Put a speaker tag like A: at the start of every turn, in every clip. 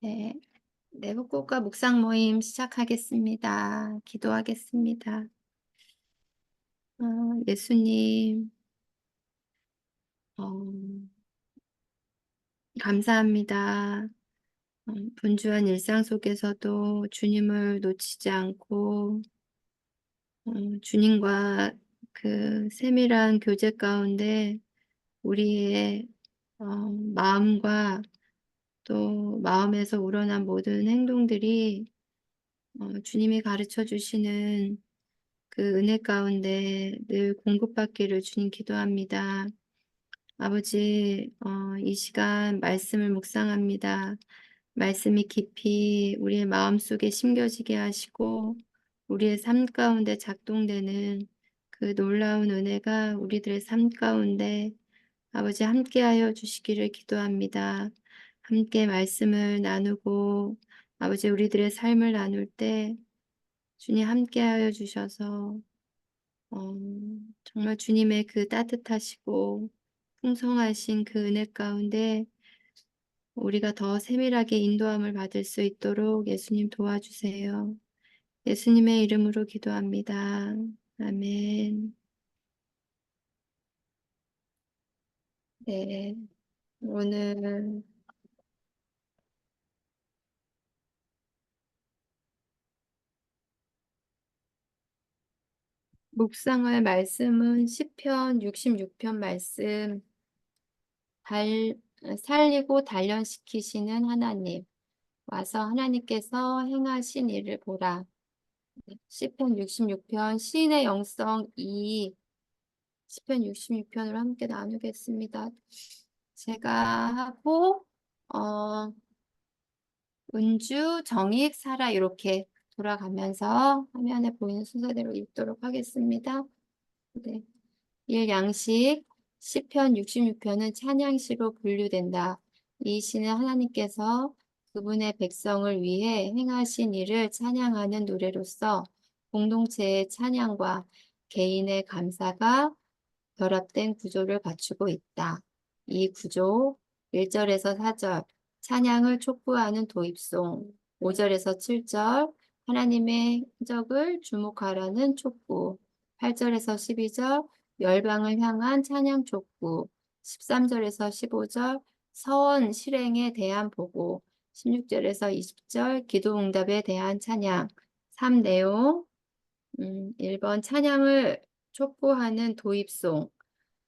A: 네. 내복국과 묵상 모임 시작하겠습니다. 기도하겠습니다. 예수님, 어, 감사합니다. 분주한 일상 속에서도 주님을 놓치지 않고 주님과 그 세밀한 교제 가운데 우리의 마음과 또 마음에서 우러난 모든 행동들이 주님이 가르쳐 주시는 그 은혜 가운데 늘 공급받기를 주님 기도합니다. 아버지, 이 시간 말씀을 묵상합니다. 말씀이 깊이 우리의 마음속에 심겨지게 하시고 우리의 삶 가운데 작동되는 그 놀라운 은혜가 우리들의 삶 가운데 아버지 함께하여 주시기를 기도합니다. 함께 말씀을 나누고 아버지 우리들의 삶을 나눌 때 주님 함께하여 주셔서 어, 정말 주님의 그 따뜻하시고 풍성하신 그 은혜 가운데 우리가 더 세밀하게 인도함을 받을 수 있도록 예수님 도와주세요. 예수님의 이름으로 기도합니다. 아멘. 네, 오늘 묵상할 말씀은 시편 66편 말씀, 달, 살리고 단련시키시는 하나님, 와서 하나님께서 행하신 일을 보라. 시편 66편 시인의 영성 2 시편 66편으로 함께 나누겠습니다. 제가 하고 은주, 정익, 사라 이렇게 돌아가면서 화면에 보이는 순서대로 읽도록 하겠습니다. 네. 일 양식 시편 66편은 찬양시로 분류된다. 이 시는 하나님께서 그분의 백성을 위해 행하신 일을 찬양하는 노래로서 공동체의 찬양과 개인의 감사가 결합된 구조를 갖추고 있다. 이 구조 1절에서 4절 찬양을 촉구하는 도입송, 5절에서 7절 하나님의 행적을 주목하라는 촉구, 8절에서 12절 열방을 향한 찬양 촉구, 13절에서 15절 서원 실행에 대한 보고, 16절에서 20절 기도 응답에 대한 찬양, 3 내용 1번 찬양을 촉구하는 도입송,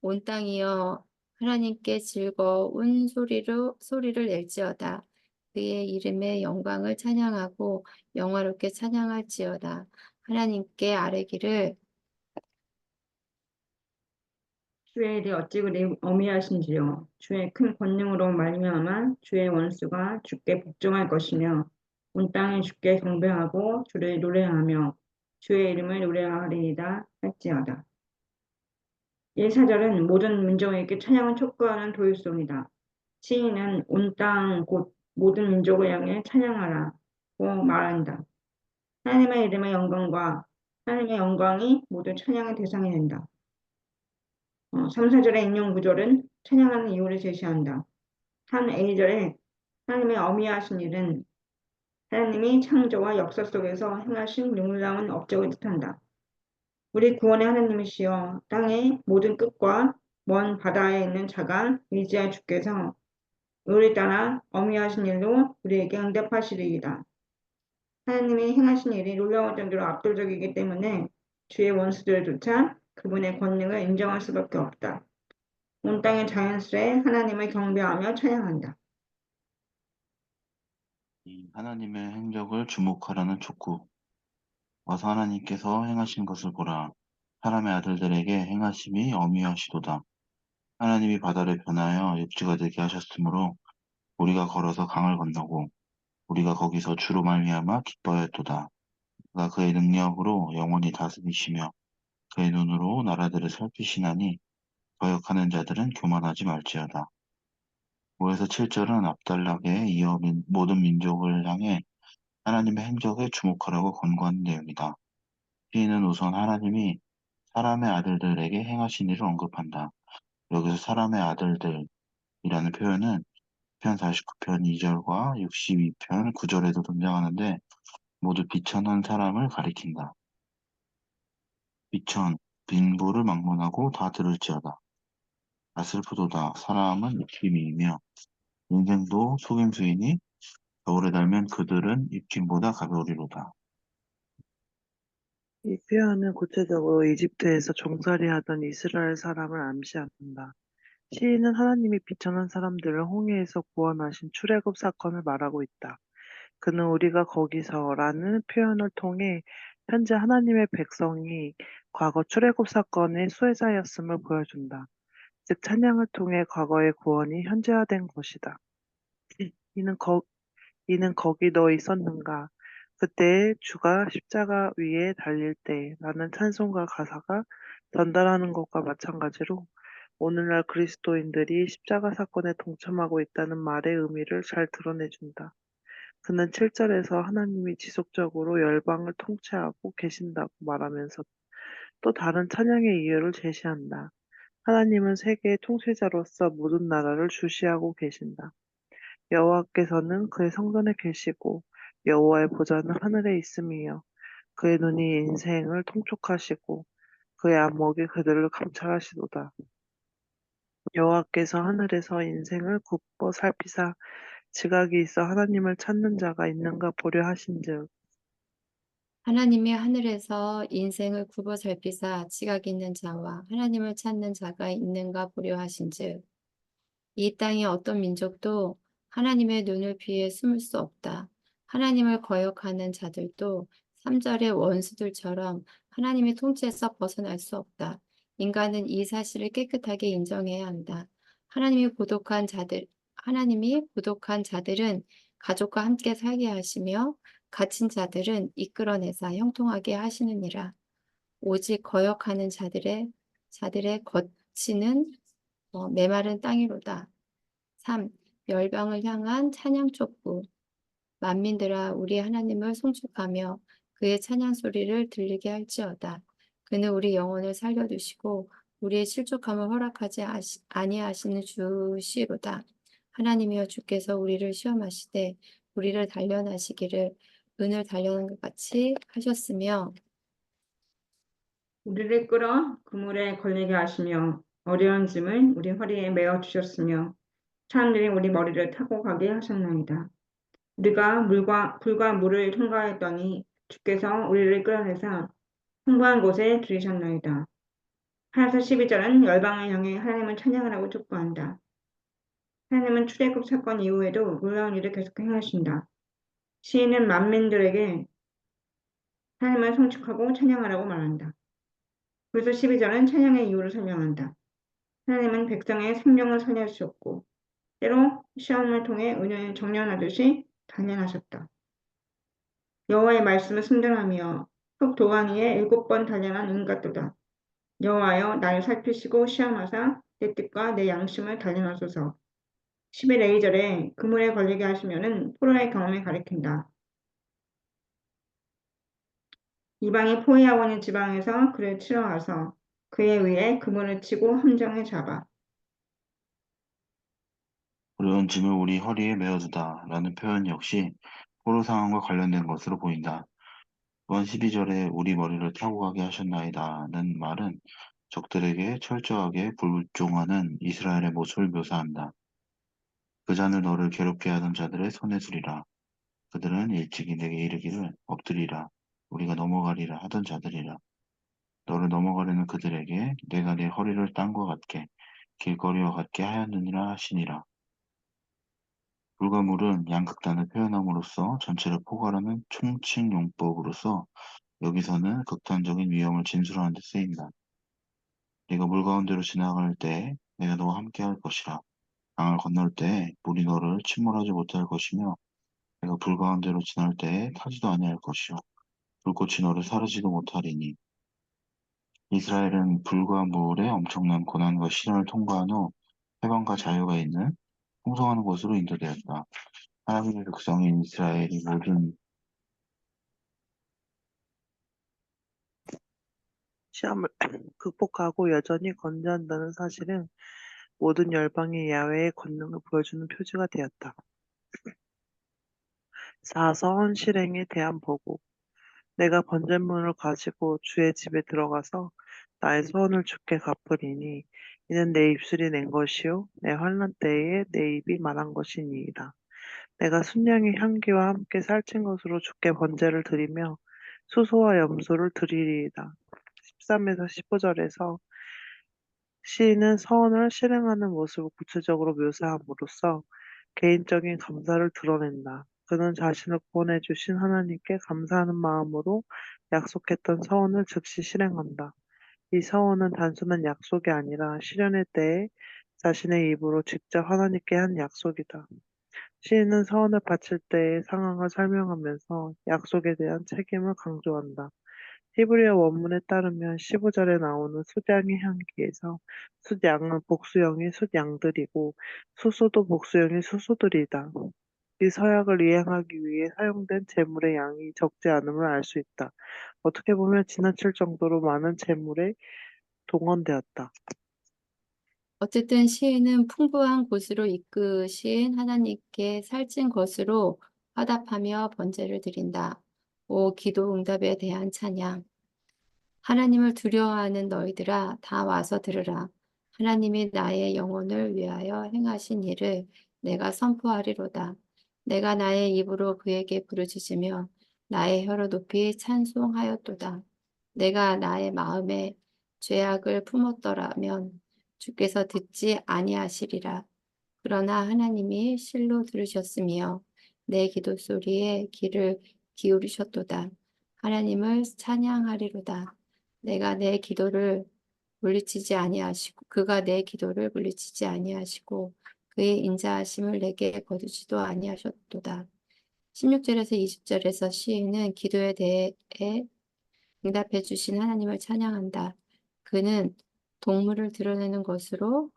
A: 온 땅이여 하나님께 즐거운 소리를 낼지어다. 그의 이름의 영광을 찬양하고 영화롭게 찬양할지어다. 하나님께 아뢰기를
B: 주의 일이 어찌 그리 어미하신지요. 주의 큰 권능으로 말미암아 주의 원수가 주께 복종할 것이며 온 땅이 주께 경배하고 주를 노래하며 주의 이름을 노래하리이다 할지어다. 1사절은 모든 민족에게 찬양을 촉구하는 도입송이다. 시인은 온 땅 곧 모든 민족을 향해 찬양하라고 말한다. 하나님의 이름의 영광과 하나님의 영광이 모두 찬양의 대상이 된다. 3, 4절의 인용 구절은 찬양하는 이유를 제시한다. 한 A절에 하나님의 어미하신 일은 하나님이 창조와 역사 속에서 행하신 놀라운 업적을 뜻한다. 우리 구원의 하나님이시여 땅의 모든 끝과 먼 바다에 있는 자가 의지할 주께서 의를 따라 어미하신 일로 우리에게 응답하시리이다. 하나님이 행하신 일이 놀라울 정도로 압도적이기 때문에 주의 원수들조차 그분의 권능을 인정할 수밖에 없다. 온 땅의 자연스레 하나님을 경배하며 찬양한다.
C: 이 하나님의 행적을 주목하라는 촉구. 와서 하나님께서 행하신 것을 보라. 사람의 아들들에게 행하심이 어미하시도다. 하나님이 바다를 변하여 육지가 되게 하셨으므로 우리가 걸어서 강을 건너고 우리가 거기서 주로 말미암아 기뻐하였도다. 그가 그의 능력으로 영원히 다스리시며 그의 눈으로 나라들을 살피시나니 거역하는 자들은 교만하지 말지어다. 5에서 7절은 앞달락에 이어 모든 민족을 향해 하나님의 행적에 주목하라고 권고하는 내용이다. 시인은 우선 하나님이 사람의 아들들에게 행하신 일을 언급한다. 여기서 사람의 아들들이라는 표현은 편 49편 2절과 62편 9절에도 등장하는데 모두 비천한 사람을 가리킨다. 비천, 빈부를 막론하고 다 들을지어다. 아슬프도다. 사람은 입김이며 인생도 속임수이니 겨울에 달면 그들은 입김보다 가벼우리로다.
D: 이 표현은 구체적으로 이집트에서 종살이하던 이스라엘 사람을 암시한다. 시인은 하나님이 비천한 사람들을 홍해에서 구원하신 출애굽 사건을 말하고 있다. 그는 우리가 거기서라는 표현을 통해 현재 하나님의 백성이 과거 출애굽 사건의 수혜자였음을 보여준다. 즉 찬양을 통해 과거의 구원이 현재화된 것이다. 이는 거, 이는 거기 너 있었는가? 그때 주가 십자가 위에 달릴 때 라는 찬송가 가사가 전달하는 것과 마찬가지로 오늘날 그리스도인들이 십자가 사건에 동참하고 있다는 말의 의미를 잘 드러내준다. 그는 7절에서 하나님이 지속적으로 열방을 통치하고 계신다고 말하면서 또 다른 찬양의 이유를 제시한다. 하나님은 세계의 통치자로서 모든 나라를 주시하고 계신다. 여호와께서는 그의 성전에 계시고 여호와의 보좌는 하늘에 있음이요 그의 눈이 인생을 통촉하시고 그의 안목이 그들을 감찰하시도다. 여호와께서 하늘에서 인생을 굽어 살피사 지각이 있어 하나님을 찾는 자가 있는가 보려 하신즉
A: 하나님이 하늘에서 인생을 굽어 살피사 지각 있는 자와 하나님을 찾는 자가 있는가 보려 하신즉 이 땅의 어떤 민족도 하나님의 눈을 피해 숨을 수 없다. 하나님을 거역하는 자들도 3절의 원수들처럼 하나님의 통치에서 벗어날 수 없다. 인간은 이 사실을 깨끗하게 인정해야 한다. 하나님이 고독한 자들은 가족과 함께 살게 하시며 갇힌 자들은 이끌어내사 형통하게 하시느니라. 오직 거역하는 자들의 거치는 메마른 땅이로다. 3. 멸망을 향한 찬양 촉구. 만민들아 우리 하나님을 송축하며 그의 찬양 소리를 들리게 할지어다. 그는 우리 영혼을 살려두시고 우리의 실족함을 허락하지 아니하시는 주시로다. 하나님이여 주께서 우리를 시험하시되 우리를 단련하시기를 은을 단련한 것 같이 하셨으며
B: 우리를 끌어 그물에 걸리게 하시며 어려운 짐을 우리 허리에 메어 주셨으며 사람들이 우리 머리를 타고 가게 하셨나이다. 우리가 불과 물을 통과했더니 주께서 우리를 끌어내사 풍부한 곳에 들이셨나이다. 하나서 12절은 열방을 향해 하나님을 찬양하라고 촉구한다. 하나님은 출애굽 사건 이후에도 놀라운 일을 계속 행하신다. 시인은 만민들에게 하나님을 성축하고 찬양하라고 말한다. 그래서 12절은 찬양의 이유를 설명한다. 하나님은 백성의 생명을 살려주셨고 때로 시험을 통해 은혜를 정련하듯이 단련하셨다. 여호와의 말씀은 순전하며 흙 도가니에 7번 단련한 은 같도다. 여호와여 나를 살피시고 시험하사 내 뜻과 내 양심을 단련하소서. 11의 2절에 그물에 걸리게 하시면은 포로의 경험을 가리킨다. 이방이 포위하고 있는 지방에서 그를 치러 와서 그의 위에 그물을 치고 함정에 잡아
C: 어려운 짐을 우리 허리에 메어주다 라는 표현 역시 포로 상황과 관련된 것으로 보인다. 또한 12절에 우리 머리를 타고 가게 하셨나이다는 말은 적들에게 철저하게 불종하는 이스라엘의 모습을 묘사한다. 그 잔을 너를 괴롭게 하던 자들의 손에 두리라. 그들은 일찍이 내게 이르기를 엎드리라. 우리가 넘어가리라 하던 자들이라. 너를 넘어가려는 그들에게 내가 내 허리를 딴과 같게 길거리와 같게 하였느니라 하시니라. 불가물은 양극단을 표현함으로써 전체를 포괄하는 총칭 용법으로서 여기서는 극단적인 위험을 진술하는 데 쓰인다. 네가 물 가운데로 지나갈 때 내가 너와 함께 할 것이라. 강을 건널 때 물이 너를 침몰하지 못할 것이며 내가 불 가운데로 지날 때 타지도 아니할 것이요 불꽃이 너를 사르지도 못하리니 이스라엘은 불과 물의 엄청난 고난과 시련을 통과한 후 해방과 자유가 있는 풍성한 곳으로 인도되었다. 하나님의 백성인 이스라엘이 모든
D: 시험을 극복하고 여전히 건재한다는 사실은 모든 열방이 야훼의 권능을 보여주는 표지가 되었다. 4. 서원 실행에 대한 보고. 내가 번제물을 가지고 주의 집에 들어가서 나의 소원을 주께 갚으리니 이는 내 입술이 낸 것이요 내 환난 때에 내 입이 말한 것이니이다. 내가 순양의 향기와 함께 살찐 것으로 주께 번제를 드리며 수소와 염소를 드리리이다. 13에서 15절에서 시인은 서원을 실행하는 모습을 구체적으로 묘사함으로써 개인적인 감사를 드러낸다. 그는 자신을 구원해 주신 하나님께 감사하는 마음으로 약속했던 서원을 즉시 실행한다. 이 서원은 단순한 약속이 아니라 실현의 때에 자신의 입으로 직접 하나님께 한 약속이다. 시인은 서원을 바칠 때의 상황을 설명하면서 약속에 대한 책임을 강조한다. 히브리어 원문에 따르면 15절에 나오는 숫양의 향기에서 숫양은 복수형의 숫양들이고 수소도 복수형의 수소들이다. 이 서약을 이행하기 위해 사용된 재물의 양이 적지 않음을 알 수 있다. 어떻게 보면 지나칠 정도로 많은 재물에 동원되었다.
A: 어쨌든 시인은 풍부한 곳으로 이끄신 하나님께 살찐 것으로 화답하며 번제를 드린다. 5. 기도 응답에 대한 찬양. 하나님을 두려워하는 너희들아 다 와서 들으라. 하나님이 나의 영혼을 위하여 행하신 일을 내가 선포하리로다. 내가 나의 입으로 그에게 부르짖으며 나의 혀로 높이 찬송하였도다. 내가 나의 마음에 죄악을 품었더라면 주께서 듣지 아니하시리라. 그러나 하나님이 실로 들으셨으며 내 기도 소리에 귀를 기울이셨도다. 하나님을 찬양하리로다. 내가 내 기도를 물리치지 아니하시고 그가 내 기도를 물리치지 아니하시고 그의 인자하심을 내게 거두지도 아니하셨도다. 16절에서 20절에서 시인은 기도에 대해 응답해 주신 하나님을 찬양한다. 그는 동물을 드러내는 것으로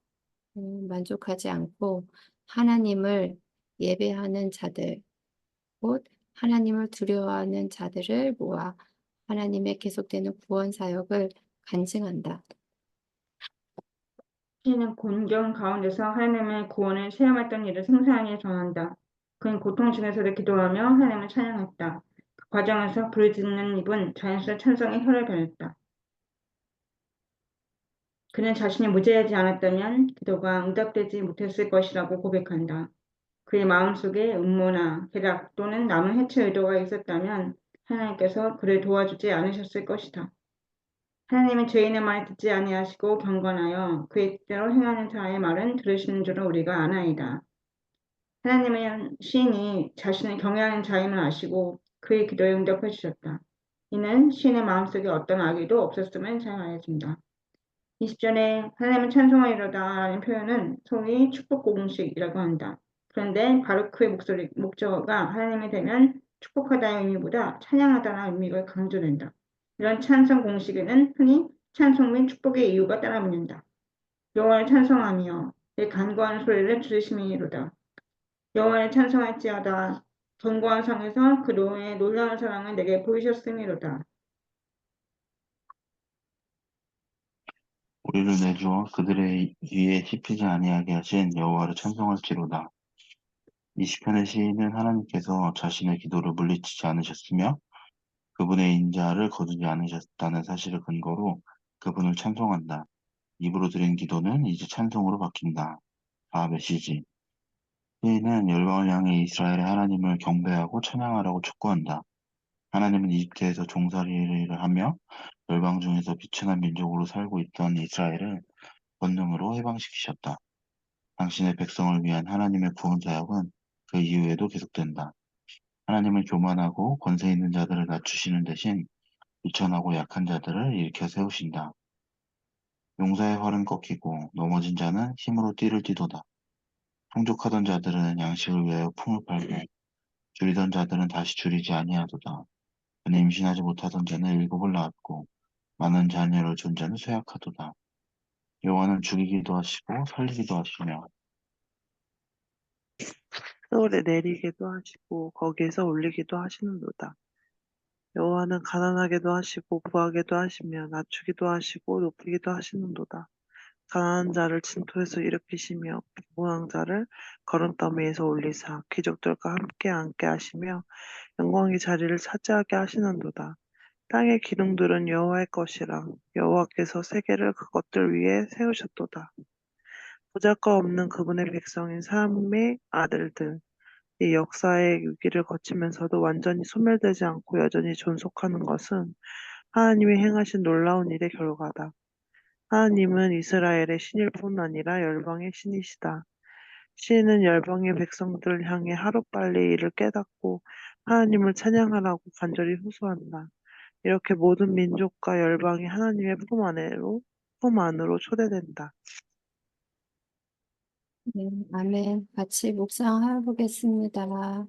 A: 만족하지 않고 하나님을 예배하는 자들, 곧 하나님을 두려워하는 자들을 모아 하나님의 계속되는 구원 사역을 간증한다.
B: 시인은 곤경 가운데서 하나님의 구원을 체험했던 일을 생생하게 전한다. 그는 고통 중에서도 기도하며 하나님을 찬양했다. 그 과정에서 부르짖는 입은 자연스러운 찬송의 혀를 변했다. 그는 자신이 무죄하지 않았다면 기도가 응답되지 못했을 것이라고 고백한다. 그의 마음속에 음모나 계략 또는 남은 해체 의도가 있었다면 하나님께서 그를 도와주지 않으셨을 것이다. 하나님은 죄인의 말을 듣지 아니하시고 경건하여 그의 뜻대로 행하는 자의 말은 들으시는 줄을 우리가 아나이다. 하나님은 시인이 자신을 경외하는 자임을 아시고 그의 기도에 응답해 주셨다. 이는 시인의 마음속에 어떤 악의도 없었음을 잘 알려준다. 20절에 하나님을 찬송하리로다 라는 표현은 소위 축복 공식이라고 한다. 그런데 바루크의 목적어가 하나님이 되면 축복하다의 의미보다 찬양하다는 의미가 강조된다. 이런 찬송 공식에는 흔히 찬송 및 축복의 이유가 따라 붙는다. 여호와를 찬송하며 내 간구하는 소리를 들으심이로다. 여호와를 찬송할지어다. 견고한 성에서 그 노의 놀라운 사랑을 내게 보이셨음이로다.
C: 우리를 내주어 그들의 위에 씹히지 아니하게 하신 여호와를 찬송할지로다. 이 시편의 시인은 하나님께서 자신의 기도를 물리치지 않으셨으며 그분의 인자를 거두지 않으셨다는 사실을 근거로 그분을 찬송한다. 입으로 드린 기도는 이제 찬송으로 바뀐다. 다음 메시지. 시인은 열방을 향해 이스라엘의 하나님을 경배하고 찬양하라고 촉구한다. 하나님은 이집트에서 종살이를 하며 열방 중에서 비천한 민족으로 살고 있던 이스라엘을 권능으로 해방시키셨다. 당신의 백성을 위한 하나님의 구원 사역은 그 이후에도 계속된다. 하나님은 교만하고 권세 있는 자들을 낮추시는 대신 비천하고 약한 자들을 일으켜 세우신다. 용사의 활은 꺾이고 넘어진 자는 힘으로 띠를 띠도다. 풍족하던 자들은 양식을 위하여 품을 팔고 줄이던 자들은 다시 줄이지 아니하도다. 그는 임신하지 못하던 자는 일곱을 낳았고 많은 자녀를 둔 자는 쇠약하도다. 여호와는 죽이기도 하시고 살리기도 하시며
D: 서울에 내리게도 하시고 거기에서 올리기도 하시는도다. 여호와는 가난하게도 하시고 부하게도 하시며 낮추기도 하시고 높이기도 하시는도다. 가난한 자를 진토에서 일으키시며 부유한 자를 거름더미에서 올리사 귀족들과 함께 앉게 하시며 영광의 자리를 차지하게 하시는도다. 땅의 기둥들은 여호와의 것이라 여호와께서 세계를 그것들 위에 세우셨도다. 보잘것없는 그분의 백성인 사람의 아들들, 이 역사의 위기를 거치면서도 완전히 소멸되지 않고 여전히 존속하는 것은 하나님이 행하신 놀라운 일의 결과다. 하나님은 이스라엘의 신일 뿐 아니라 열방의 신이시다. 시인은 열방의 백성들을 향해 하루빨리 이를 깨닫고 하나님을 찬양하라고 간절히 호소한다. 이렇게 모든 민족과 열방이 하나님의 품 안으로 초대된다.
A: 네, 아멘. 같이 묵상해 보겠습니다.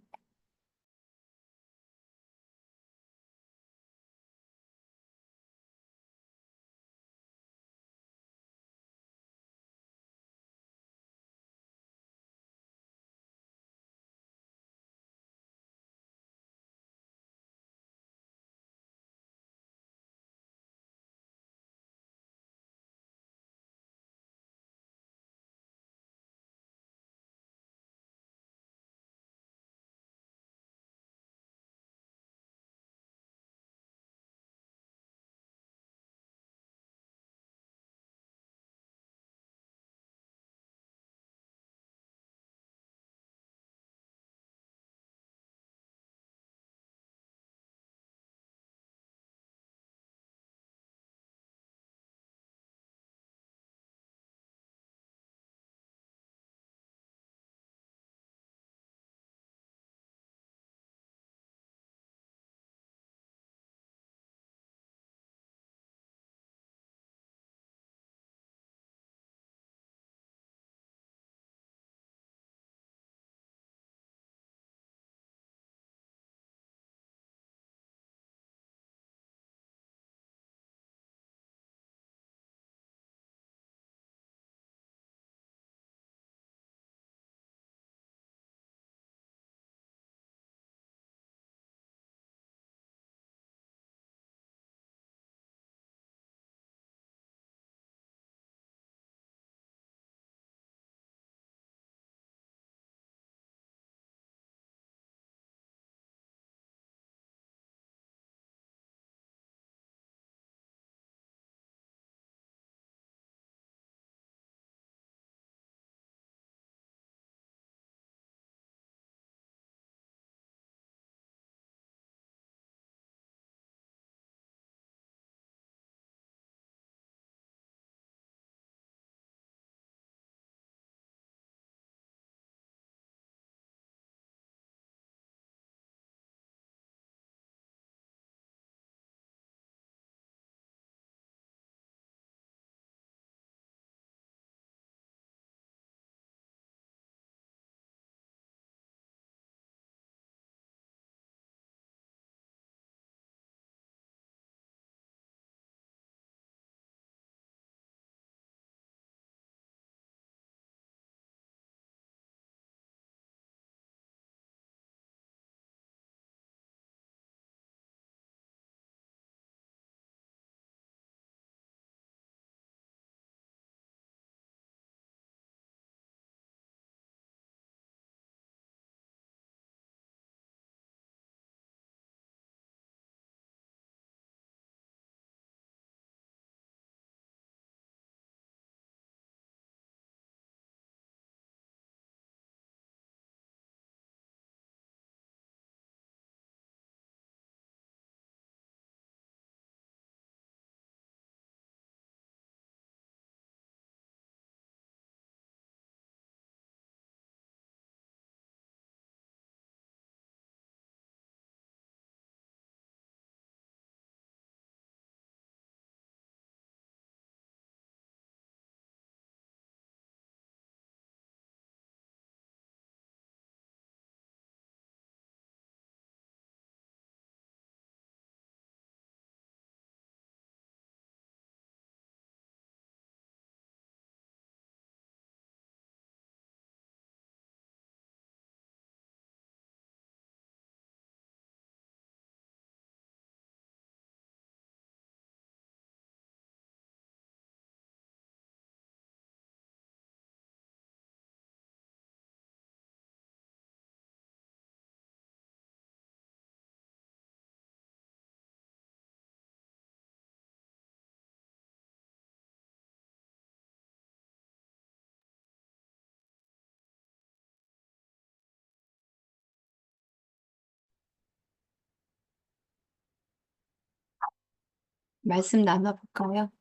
A: 말씀 나눠볼까요?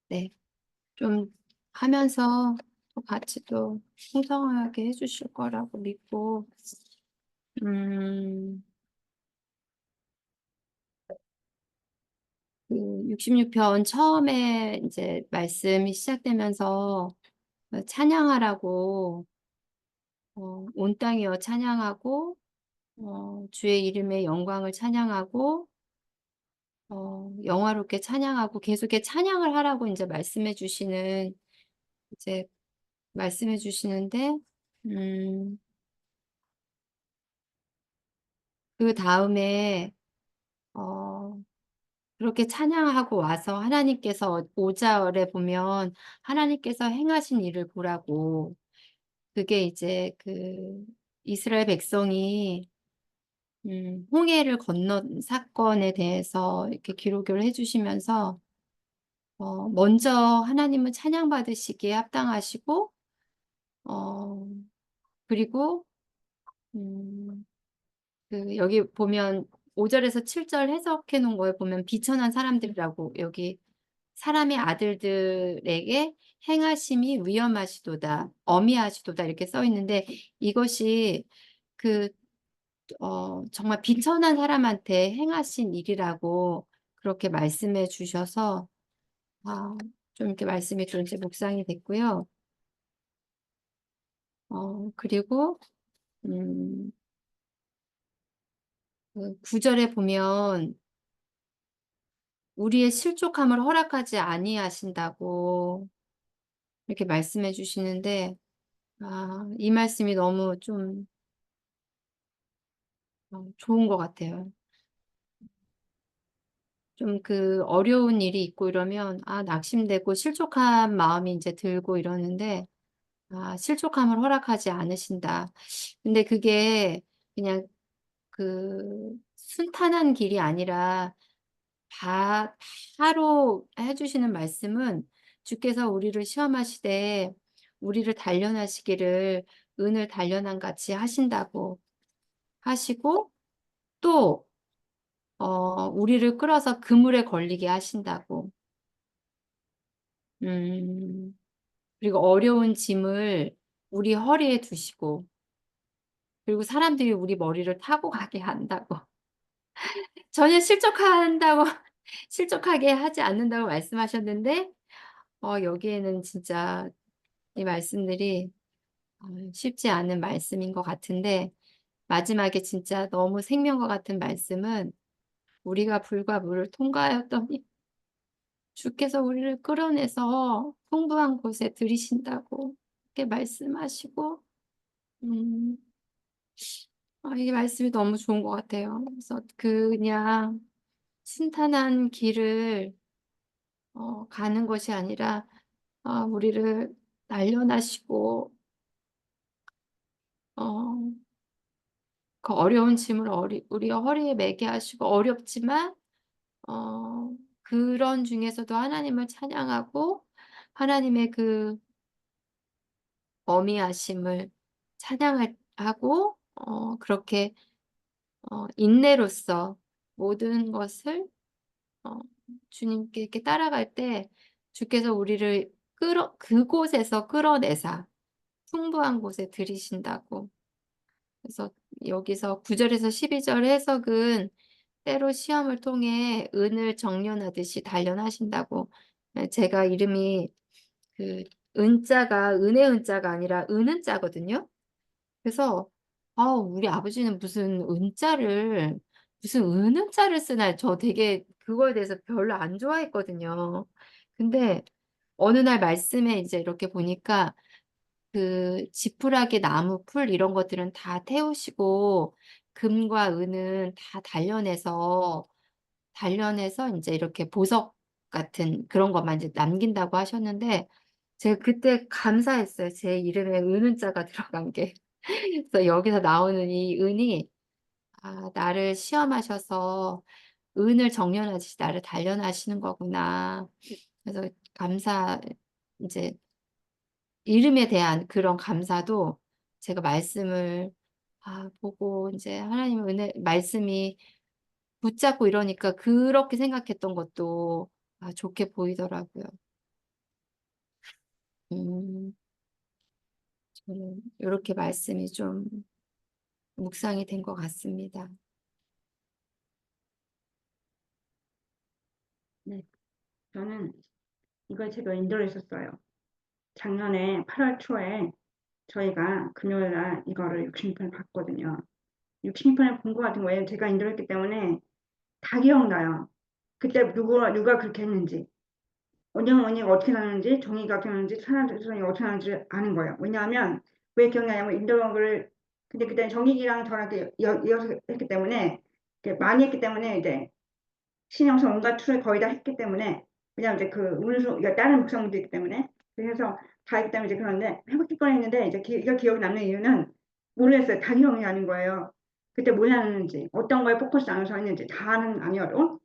A: 네. 좀 하면서 또 같이 또 풍성하게 해주실 거라고 믿고, 음, 그 66편 처음에 이제 말씀이 시작되면서 찬양하라고, 온 땅이여 찬양하고, 주의 이름의 영광을 찬양하고, 영화롭게 찬양하고 계속해 찬양을 하라고 이제 이제 말씀해 주시는데, 음, 그 다음에, 어, 그렇게 찬양하고 와서 하나님께서 5절에 보면 하나님께서 행하신 일을 보라고, 그게 이제 그 이스라엘 백성이 홍해를 건넌 사건에 대해서 이렇게 기록을 해주시면서 먼저 하나님은 찬양받으시기에 합당하시고 어, 그리고 음, 그 여기 보면 5절에서 7절 해석해 놓은 거에 보면 비천한 사람들이라고 여기 사람의 아들들에게 행하심이 위험하시도다, 어미하시도다 이렇게 써 있는데 이것이 그 정말 비천한 사람한테 행하신 일이라고 그렇게 말씀해 주셔서 좀 이렇게 말씀이 좀 이제 묵상이 됐고요. 그리고 음, 그 9절에 보면 우리의 실족함을 허락하지 아니하신다고 이렇게 말씀해 주시는데 이 말씀이 너무 좀 좋은 것 같아요. 좀 그 어려운 일이 있고 이러면 낙심되고 실족한 마음이 이제 들고 이러는데 실족함을 허락하지 않으신다. 근데 그게 그냥 그 순탄한 길이 아니라 바로 해주시는 말씀은 주께서 우리를 시험하시되 우리를 단련하시기를 은을 단련한 같이 하신다고 하시고 또 우리를 끌어서 그물에 걸리게 하신다고. 음, 그리고 어려운 짐을 우리 허리에 두시고 그리고 사람들이 우리 머리를 타고 가게 한다고. 전혀 실족하게 하지 않는다고 말씀하셨는데 여기에는 진짜 이 말씀들이 쉽지 않은 말씀인 것 같은데 마지막에 진짜 너무 생명과 같은 말씀은 우리가 불과 물을 통과하였더니 주께서 우리를 끌어내서 풍부한 곳에 들이신다고 이렇게 말씀하시고 음, 이 말씀이 너무 좋은 것 같아요. 그래서 그냥 순탄한 길을 가는 것이 아니라 우리를 단련하시고 어, 그 어려운 짐을 우리 허리에 매게 하시고 어렵지만 그런 중에서도 하나님을 찬양하고 하나님의 그 어미하심을 찬양하고 그렇게 인내로서 모든 것을 어, 주님께 이렇게 따라갈 때 주께서 우리를 그곳에서 끌어내사 풍부한 곳에 들이신다고. 그래서 여기서 9절에서 12절 해석은 때로 시험을 통해 은을 정련하듯이 단련하신다고. 제가 이름이 그 은자가 은의 은자가 아니라 은은자거든요. 그래서 우리 아버지는 무슨 은은자를 쓰나 저 되게 그거에 대해서 별로 안 좋아했거든요. 근데 어느 날 말씀에 이제 이렇게 보니까 그 지푸라기 나무 풀 이런 것들은 다 태우시고 금과 은은 다 단련해서 이제 이렇게 보석 같은 그런 것만 이제 남긴다고 하셨는데 제가 그때 감사했어요. 제 이름에 은은자가 들어간 게. 그래서 여기서 나오는 이 은이 나를 시험하셔서 은을 정련하듯이 나를 단련하시는 거구나. 그래서 이제 이름에 대한 그런 감사도 제가 말씀을 보고 이제 하나님의 말씀이 붙잡고 이러니까 그렇게 생각했던 것도 좋게 보이더라고요. 음, 저는 이렇게 말씀이 좀 묵상이 된 것 같습니다.
B: 네, 저는 이걸 제가 인도를 했었어요. 작년에 8월 초에 저희가 금요일 날 이거를 66편을 봤거든요. 66편을 본 것 같은 거예요. 제가 인도를 했기 때문에 다 기억나요. 그때 누가 그렇게 했는지. 원영원이가 어떻게 나는지, 정의가 어떻게 나는지, 사람들이 어떻게 나는지 아는 거예요. 왜냐하면, 왜 기억나냐면, 인도를, 근데 그때 정의기랑 저랑 이렇게 이어서 했기 때문에, 이렇게 많이 했기 때문에, 이제, 신영성 온갖 툴을 거의 다 했기 때문에, 왜냐면 이제 그 운수, 그러니까 다른 목사님도 있기 때문에, 그래서 다 했기 때문에 이제 그런데, 회복할 뻔했는데, 이제 이거 기억이 남는 이유는, 모르겠어요. 다 기억이 나는 거예요. 그때 뭘 나눴는지, 어떤 거에 포커스 나눠서 했는지, 다는 아니어도,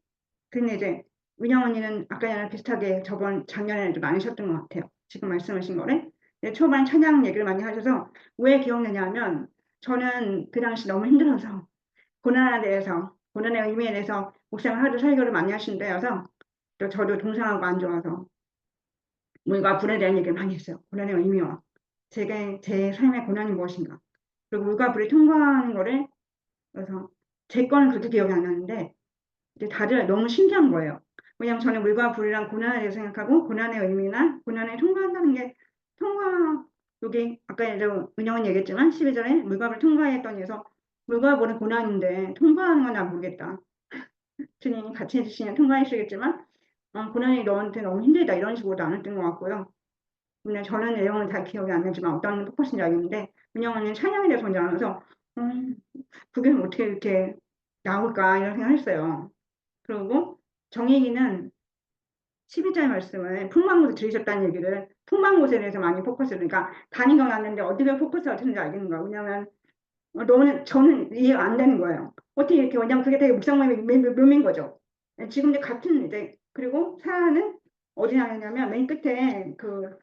B: 근데 이제 은영 언니는 아까랑 비슷하게 작년에도 많이 쉬었던 것 같아요. 지금 말씀하신 거를. 근데 초반 찬양 얘기를 많이 하셔서 왜 기억나냐면 저는 그 당시 너무 힘들어서 고난에 대해서 고난의 의미에 대해서 목사님 하도 설교를 많이 하신 때여서 또 저도 동상하고 안 좋아서 물과 불에 대한 얘기를 많이 했어요. 고난의 의미와 제 삶의 고난이 무엇인가. 그리고 물과 불을 통과하는 거를 그래서 제 거는 그렇게 기억이 안 나는데 이제 다들 너무 신기한 거예요. 왜냐면 저는 물과 불이랑 고난에 대해 생각하고 고난의 의미나 고난에 통과한다는 게 통과 여기 아까 이제 은영은 얘기했지만 12절에 물과 불 통과했더니 해서 물과 불은 고난인데 통과하는 건 난 모르겠다. 주님이 같이 해주시면 통과하시겠지만 고난이 너한테 너무 힘들다 이런 식으로 나눴던 것 같고요. 근데 저는 내용은 잘 기억이 안 나지만 어떤 포커스인지 알겠는데 은영은 찬양에 대해서 먼저 알아서 그게 어떻게 이렇게 나올까 이런 생각을 했어요. 그리고 정익이는 12절 말씀을 풍망곳에 들으셨다는 얘기를 풍망곳에 대해서 많이 포커스를 그러니까 다닌 건 맞는데 어떻게 포커스가 되는지 알겠는 거야. 왜냐하면 저는 이해가 안 되는 거예요. 어떻게 이렇게 왜냐면 그게 되게 묵상모임의 묘미인 거죠. 지금 이제 같은 이제 그리고 사안은 어디 나냐면 맨 끝에 그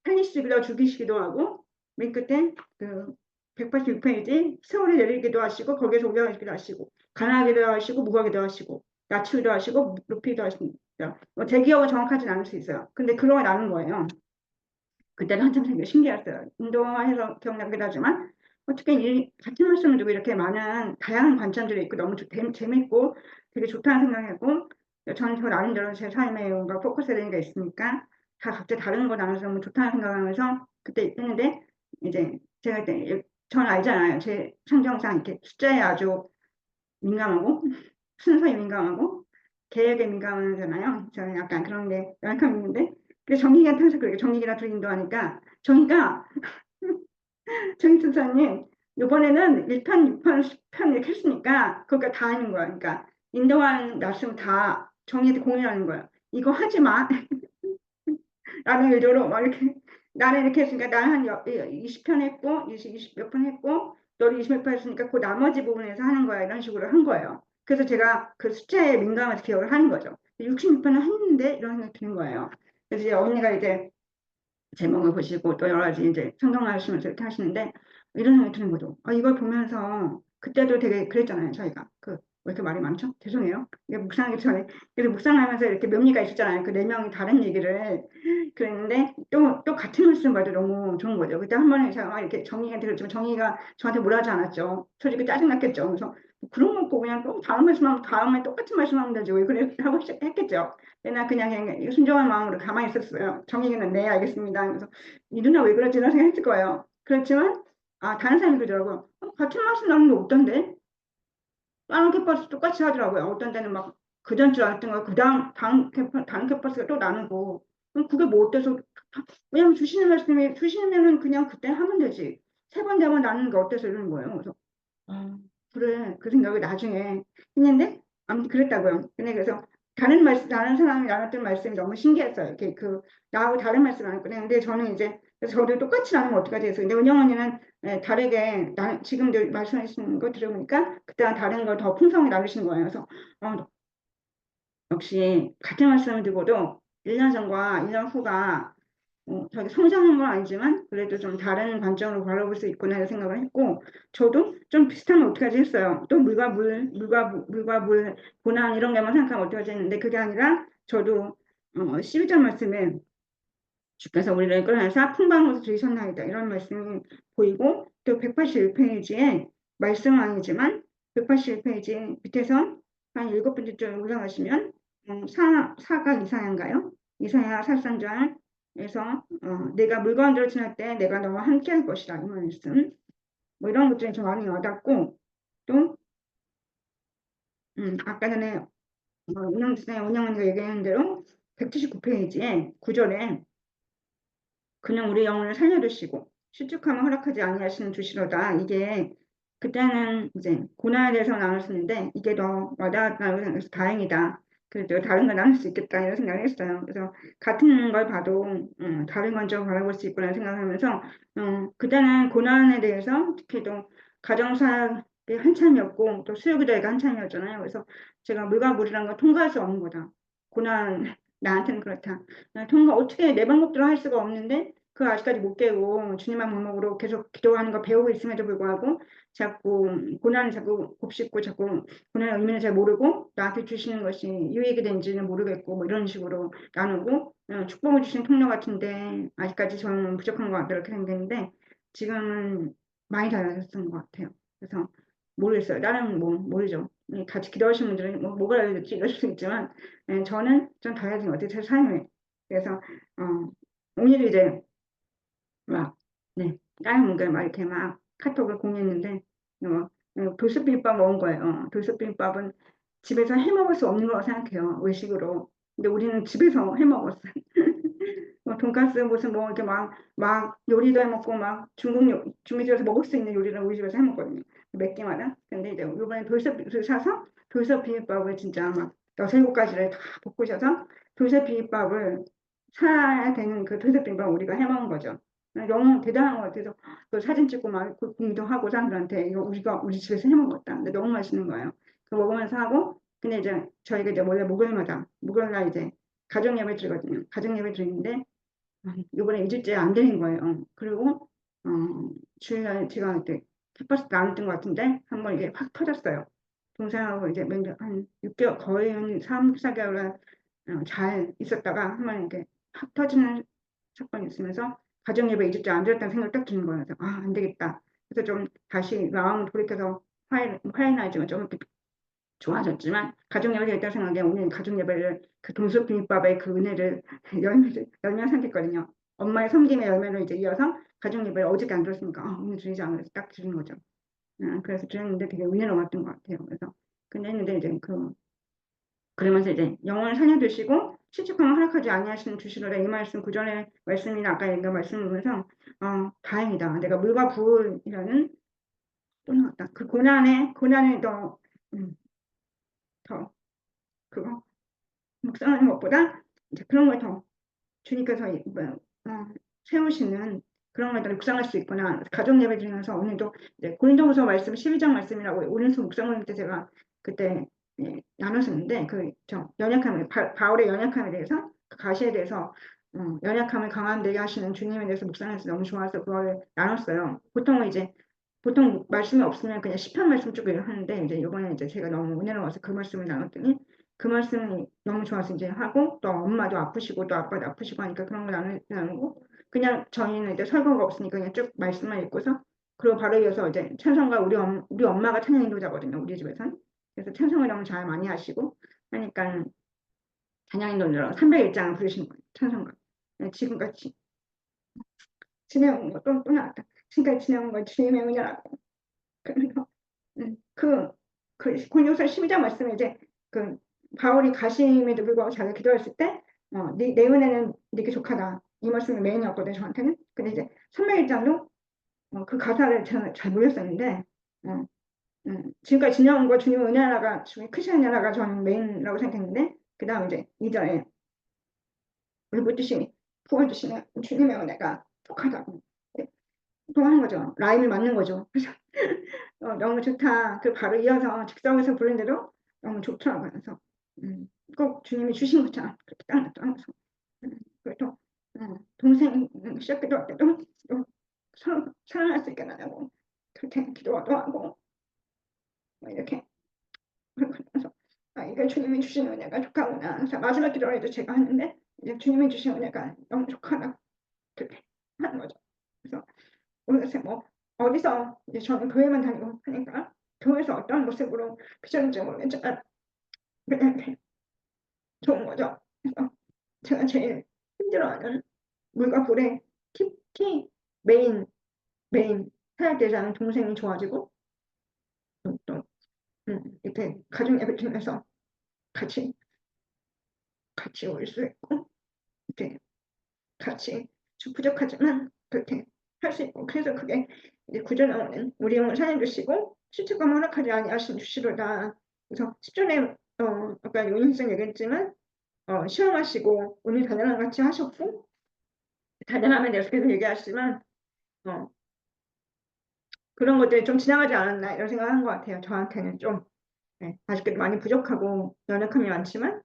B: 살리시기도 죽이시기도 하고 맨 끝에 그 186페이지 세월이 내리기도 하시고 거기에서 올라가기도 하시고 가난하기도 하시고 무거기도 하시고 낮추기도 하시고 높이기도 하시고 제 기억은 정확하진 않을 수 있어요. 근데 그런 거 나는 거예요. 그때는 한참 되게 신기했어요. 인도해서 기억나기도 하지만 어떻게 같은 말씀을 두고 이렇게 많은 다양한 관점들이 있고 너무 재밌고 되게 좋다는 생각했고 저는 저 나름대로 제 삶에 뭔가 포커스에 되는 게 있으니까 다 각자 다른 거 나눠서 너무 좋다는 생각하면서 그때 했는데 이제 제가 그때 저는 알잖아요. 제 성경상 이렇게 숫자에 아주 민감하고 순서에 민감하고 계획에 민감하잖아요. 저는 약간 그런 게 연약함이 있는데 그래서 정의가 항상 그렇게 정의기라 둘이 인도하니까 정의가 정의 천사님 이번에는 1편, 6편, 10편 이렇게 했으니까 그거 다 하는 거야. 그러니까 인도하는 말씀 다 정의한테 공유하는 거야. 이거 하지 마. 라는 의도로 막 이렇게 나는 이렇게 했으니까 나는 한 20편 했고 20몇 편 했고 너도 20몇 편 했으니까 그 나머지 부분에서 하는 거야 이런 식으로 한 거예요. 그래서 제가 그 숫자에 민감해서 기억을 하는 거죠. 66편을 했는데 이런 생각이 드는 거예요. 그래서 이제 언니가 이제 제목을 보시고 또 여러 가지 이제 성경 말씀을 이렇게 하시는데 이런 생각이 드는 거죠. 이걸 보면서 그때도 되게 그랬잖아요. 저희가 왜 이렇게 말이 많죠? 죄송해요. 이게 묵상하기 전에 그래서 묵상하면서 이렇게 묘미가 있었잖아요. 그 네 명이 다른 얘기를 그랬는데 또 같은 말씀 봐도 너무 좋은 거죠. 그때 한 번에 제가 막 이렇게 정의가 들었지만 정의가 저한테 뭐라 하지 않았죠. 솔직히 짜증났겠죠. 그래서 그런 거 없고 그냥 또 다른 말씀하면 다음에 똑같은 말씀하면 되지 왜 그래 하고 했겠죠. 근데 나 그냥 순종한 마음으로 가만히 있었어요. 정의는 네 알겠습니다. 그래서 이 누나 왜 그러지 이런 생각했을 거예요. 그렇지만 다른 사람이 그러더라고요. 같은 말씀 나오는 게 없던데 다른 캠퍼스 똑같이 하더라고요. 어떤 때는 막 그 전 줄 알았던 거, 다른 캠퍼스가 또 나누고. 그럼 그게 뭐 어때서, 왜냐면 주시면은 그냥 그때 하면 되지. 세 번 되면 나누는 게 어때서 이러는 거예요. 그래서, 그래. 그 생각을 나중에 했는데, 아무튼 그랬다고요. 근데 그래서 다른 사람이 나눴던 말씀이 너무 신기했어요. 이렇게 나하고 다른 말씀을 안 했거든요. 근데 저는 이제, 그래서 저도 똑같이 나누면 어떡하지 해서. 근데 은영 언니는 다르게, 지금도 말씀하시는 거 들어보니까, 그때랑 다른 걸 더 풍성하게 나누시는 거예요. 그래서, 역시 같은 말씀을 듣고도 1년 전과 1년 후가 자기 성장한 건 아니지만 그래도 좀 다른 관점으로 바라볼 수 있구나 이런 생각을 했고 저도 좀 비슷하면 어떡하지 했어요. 또 물과 물, 고난 이런 게만 생각하면 어떡하지 했는데 그게 아니라 저도 12절 말씀에 주께서 우리를 끌어내사 풍성한 곳에 들이셨나이다 이런 말씀이 보이고 또 181페이지에 말씀은 아니지만 181페이지 밑에서 한 7번째 줄 올라가시면 사가 이사야인가요? 이사야 43장에서 내가 물 가운데로 지날 때 내가 너와 함께 할 것이다 이 말씀 뭐 이런 것들이 좀 많이 와닿고 또 아까 전에 운영언니가 얘기한 대로 179페이지에 9절에 그는 우리 영혼을 살려두시고 실족함을 허락하지 아니하시는 주시로다. 이게 그때는 이제 고난에 대해서 나눴었는데 이게 더 와닿았다고 생각해서 다행이다. 그래도 다른 걸 나눌 수 있겠다 이런 생각을 했어요. 그래서 같은 걸 봐도 다른 관점을 바라볼 수 있구나 생각을 하면서 그때는 고난에 대해서 특히 또 가정사역이 한참이었고 또 수요기도회가 한참이었잖아요. 그래서 제가 물과 물이라는 걸 통과할 수 없는 거다. 고난 나한테는 그렇다. 통과 어떻게 내 방법대로 할 수가 없는데 그 아직까지 못 깨고 주님만 목록으로 계속 기도하는 거 배우고 있음에도 불구하고 자꾸 고난을 자꾸 곱씹고 자꾸 고난의 의미를 잘 모르고 나한테 주시는 것이 유익이 된지는 모르겠고 뭐 이런 식으로 나누고 축복을 주신 통로 같은데 아직까지 저는 부족한 것 같다 이렇게 생각했는데 지금은 많이 달라졌던 것 같아요. 그래서 모르겠어요. 다른 뭐 모르죠. 같이 기도하시는 분들은 뭐가 달라졌지 이럴 수 있지만 저는 좀 달라진 것 같아요. 제 삶에. 그래서 오늘 이제 막, 네, 다른 분들 막 이렇게 막 카톡을 공유했는데, 돌솥비빔밥 먹은 거예요. 돌솥비빔밥은 집에서 해 먹을 수 없는 거라고 생각해요. 외식으로. 근데 우리는 집에서 해 먹었어요. 뭐 돈가스 무슨 뭐 이렇게 막 요리도 해 먹고 막 중국집에서 먹을 수 있는 요리를 우리 집에서 해 먹거든요. 몇 개마다. 근데 이제 이번에 돌솥을 사서 돌솥 비빔밥을 진짜 막 6-7가지를 다 볶으셔서 돌솥 비빔밥을 사야 되는 그 돌솥 비빔밥 우리가 해 먹은 거죠. 너무 대단한 것 같아서 또 사진 찍고 막 공유하고 사람들한테 이거 우리 집에서 해 먹었다. 근데 너무 맛있는 거예요. 그 먹으면서 하고 근데 이제 저희가 이제 원래 목요일날 이제 가정 예배 드리거든요. 가정 예배 드리는데 이번에 2주째 안 되는 거예요. 그리고 어, 주일날 제가 그때 햇버스 나눴던 것 같은데 한번 이게 확 터졌어요. 동생하고 이제 한 6개월 거의 한 3, 4개월 잘 있었다가 한번 이렇게 확 터지는 사건이 있으면서 가정 예배 2주째 안 드렸다는 생각이 딱 드는 거예요. 그래서 안 되겠다. 그래서 좀 다시 마음을 돌이켜서 화해는 하지만 좀 이렇게 좋아졌지만 가족 예배가 있다고 생각해 오늘 가족 예배를 그 돈속 비빔밥의 그 은혜를 열매 삼겠거든요. 엄마의 섬김의 열매로 이제 이어서 가족 예배를 어저께 안 들었으니까 오늘 드리자 그래서 딱 드린 거죠. 그래서 드렸는데 되게 은혜로웠던 것 같아요. 그래서 근데 했는데 이제 그러면서 이제 영혼을 살려두시고 실족함을 허락하지 아니하시는 주시로다 이 말씀 구절의 말씀이나 아까 얘기한 말씀을 보면서 다행이다. 내가 물과 불이라는 또 나왔다. 그 고난에 더 그거 묵상하는 것보다 이제 그런 걸 더 주님께서 세우시는 그런 걸 더 묵상할 수 있구나. 가족 예배 중에서 오늘도 이제 고린도후서 말씀 12장 말씀이라고 오른손 묵상할 때 제가 그때 나눴었는데 그저 연약함 바울의 연약함에 대해서 그 가시에 대해서 연약함을 강한 되게 하시는 주님에 대해서 묵상해서 너무 좋아서 그걸 나눴어요. 보통 말씀이 없으면 그냥 시편 말씀 쭉 하는데 이제 이번에 이제 제가 너무 은혜로워서 그 말씀을 나눴더니 그 말씀이 너무 좋아서 이제 하고 또 엄마도 아프시고 또 아빠도 아프시고 하니까 그런 거 나누고 그냥 저희는 이제 설교가 없으니까 그냥 쭉 말씀만 읽고서 그리고 바로 이어서 이제 찬송가 우리 엄마가 찬양 인도자거든요 우리 집에서는 그래서 찬송을 너무 잘 많이 하시고 하니까 찬양 인도자로 301장 부르시는 거예요 찬송가 지금같이 지내온 거또 나왔다 지금까지 지내온 건 주님의 은혜라고 그래서 그 고린도서 12장 말씀에 이제 그 바울이 가심에도 불구하고 자기가 기도했을 때 내 은혜는 네게 족하다 이 말씀이 메인이었거든요 저한테는 근데 이제 301장도 그 가사를 저는 잘 모르겠었는데 지금까지 지내온 거 주님의 은혜라가 주님의 크신 은혜라가 저는 메인이라고 생각했는데 그 다음 이제 2절에 울부짖으심이 부어주시는 주님의 은혜가 족하다고 또 하는 거죠 라임을 맞는 거죠 그래서 너무 좋다. 그 바로 이어서 즉석에서 부른 대로 너무 좋더라고요. 그래서 꼭 주님이 주신 것처럼 그렇게 딱 나타나서 그리고 또 동생 시작기도 때도 사랑할 수 있게 나라고 그렇게 기도도 하고 뭐 이렇게 그래서 이게 주님이 주신 은혜가 족하구나. 그래서 마지막 기도에도 제가 하는데 이제 주님이 주신 은혜가 너무 족하다 그렇게 하는 거죠. 그래서 모르겠어요. 뭐 어디서 이제 저는 교회만 다니고 하니까 교회에서 어떤 모습으로 비전인지 모르겠지만 그냥 이렇게 좋은 거죠. 그래서 제가 제일 힘들어하는 물과 불에 특히 메인 해야 되자는 동생이 좋아지고 또 이렇게 가족 예배 중에서 같이 올 수 있고 이렇게 같이 좀 부족하지만 그렇게 할 수 있고 그래서 그게 이제 구절 나오는 우리 영을 사해 주시고 실체감 허락하지 아니하신 주시로다. 그래서 10절에 아까 요인성 얘기했지만 시험하시고 오늘 단련함 같이 하셨고 단련하면 내가 계속 얘기하시지만 그런 것들이 좀 지나가지 않았나 이런 생각을 한 것 같아요. 저한테는 좀 아직까지 많이 부족하고 연약함이 많지만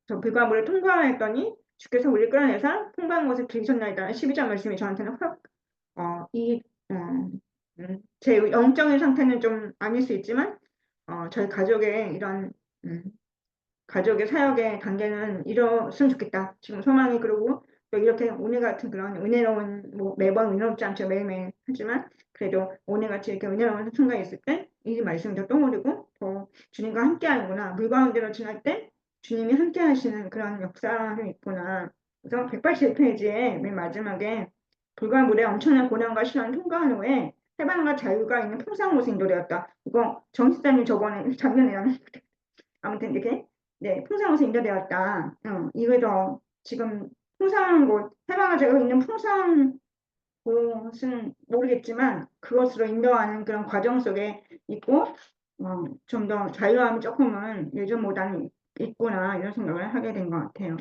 B: 저 불과 물을 통과했더니 주께서 우리를 끌어내사 풍부한 곳에 들이셨나이다라는 12절 말씀이 저한테는 확 제 영적인 상태는 좀 아닐 수 있지만 저희 가족의 이런 가족의 사역의 단계는 이뤘으면 좋겠다. 지금 소망이 그러고 또 이렇게 오늘 같은 그런 은혜로운 뭐 매번 은혜롭지 않죠. 매일매일 하지만 그래도 오늘같이 이렇게 은혜로운 순간이 있을 때 이 말씀이 더 떠오르고 더 주님과 함께 하는구나. 물 가운데로 지날 때 주님이 함께 하시는 그런 역사가 있구나. 그래서 181페이지에 맨 마지막에 불과 물에 엄청난 고난과 시련을 통과한 후에 해방과 자유가 있는 풍성한 곳에 인도되었다. 이거 정식사님 저번에 작년에 아무튼 이렇게 풍성한 곳에 인도되었다. 이거도 지금 풍성한 곳, 해방을 제가 있는 풍성한 곳은 모르겠지만 그것으로 인도하는 그런 과정 속에 있고 좀 더 자유함이 조금은 예전보다는 있구나 이런 생각을 하게 된 것 같아요.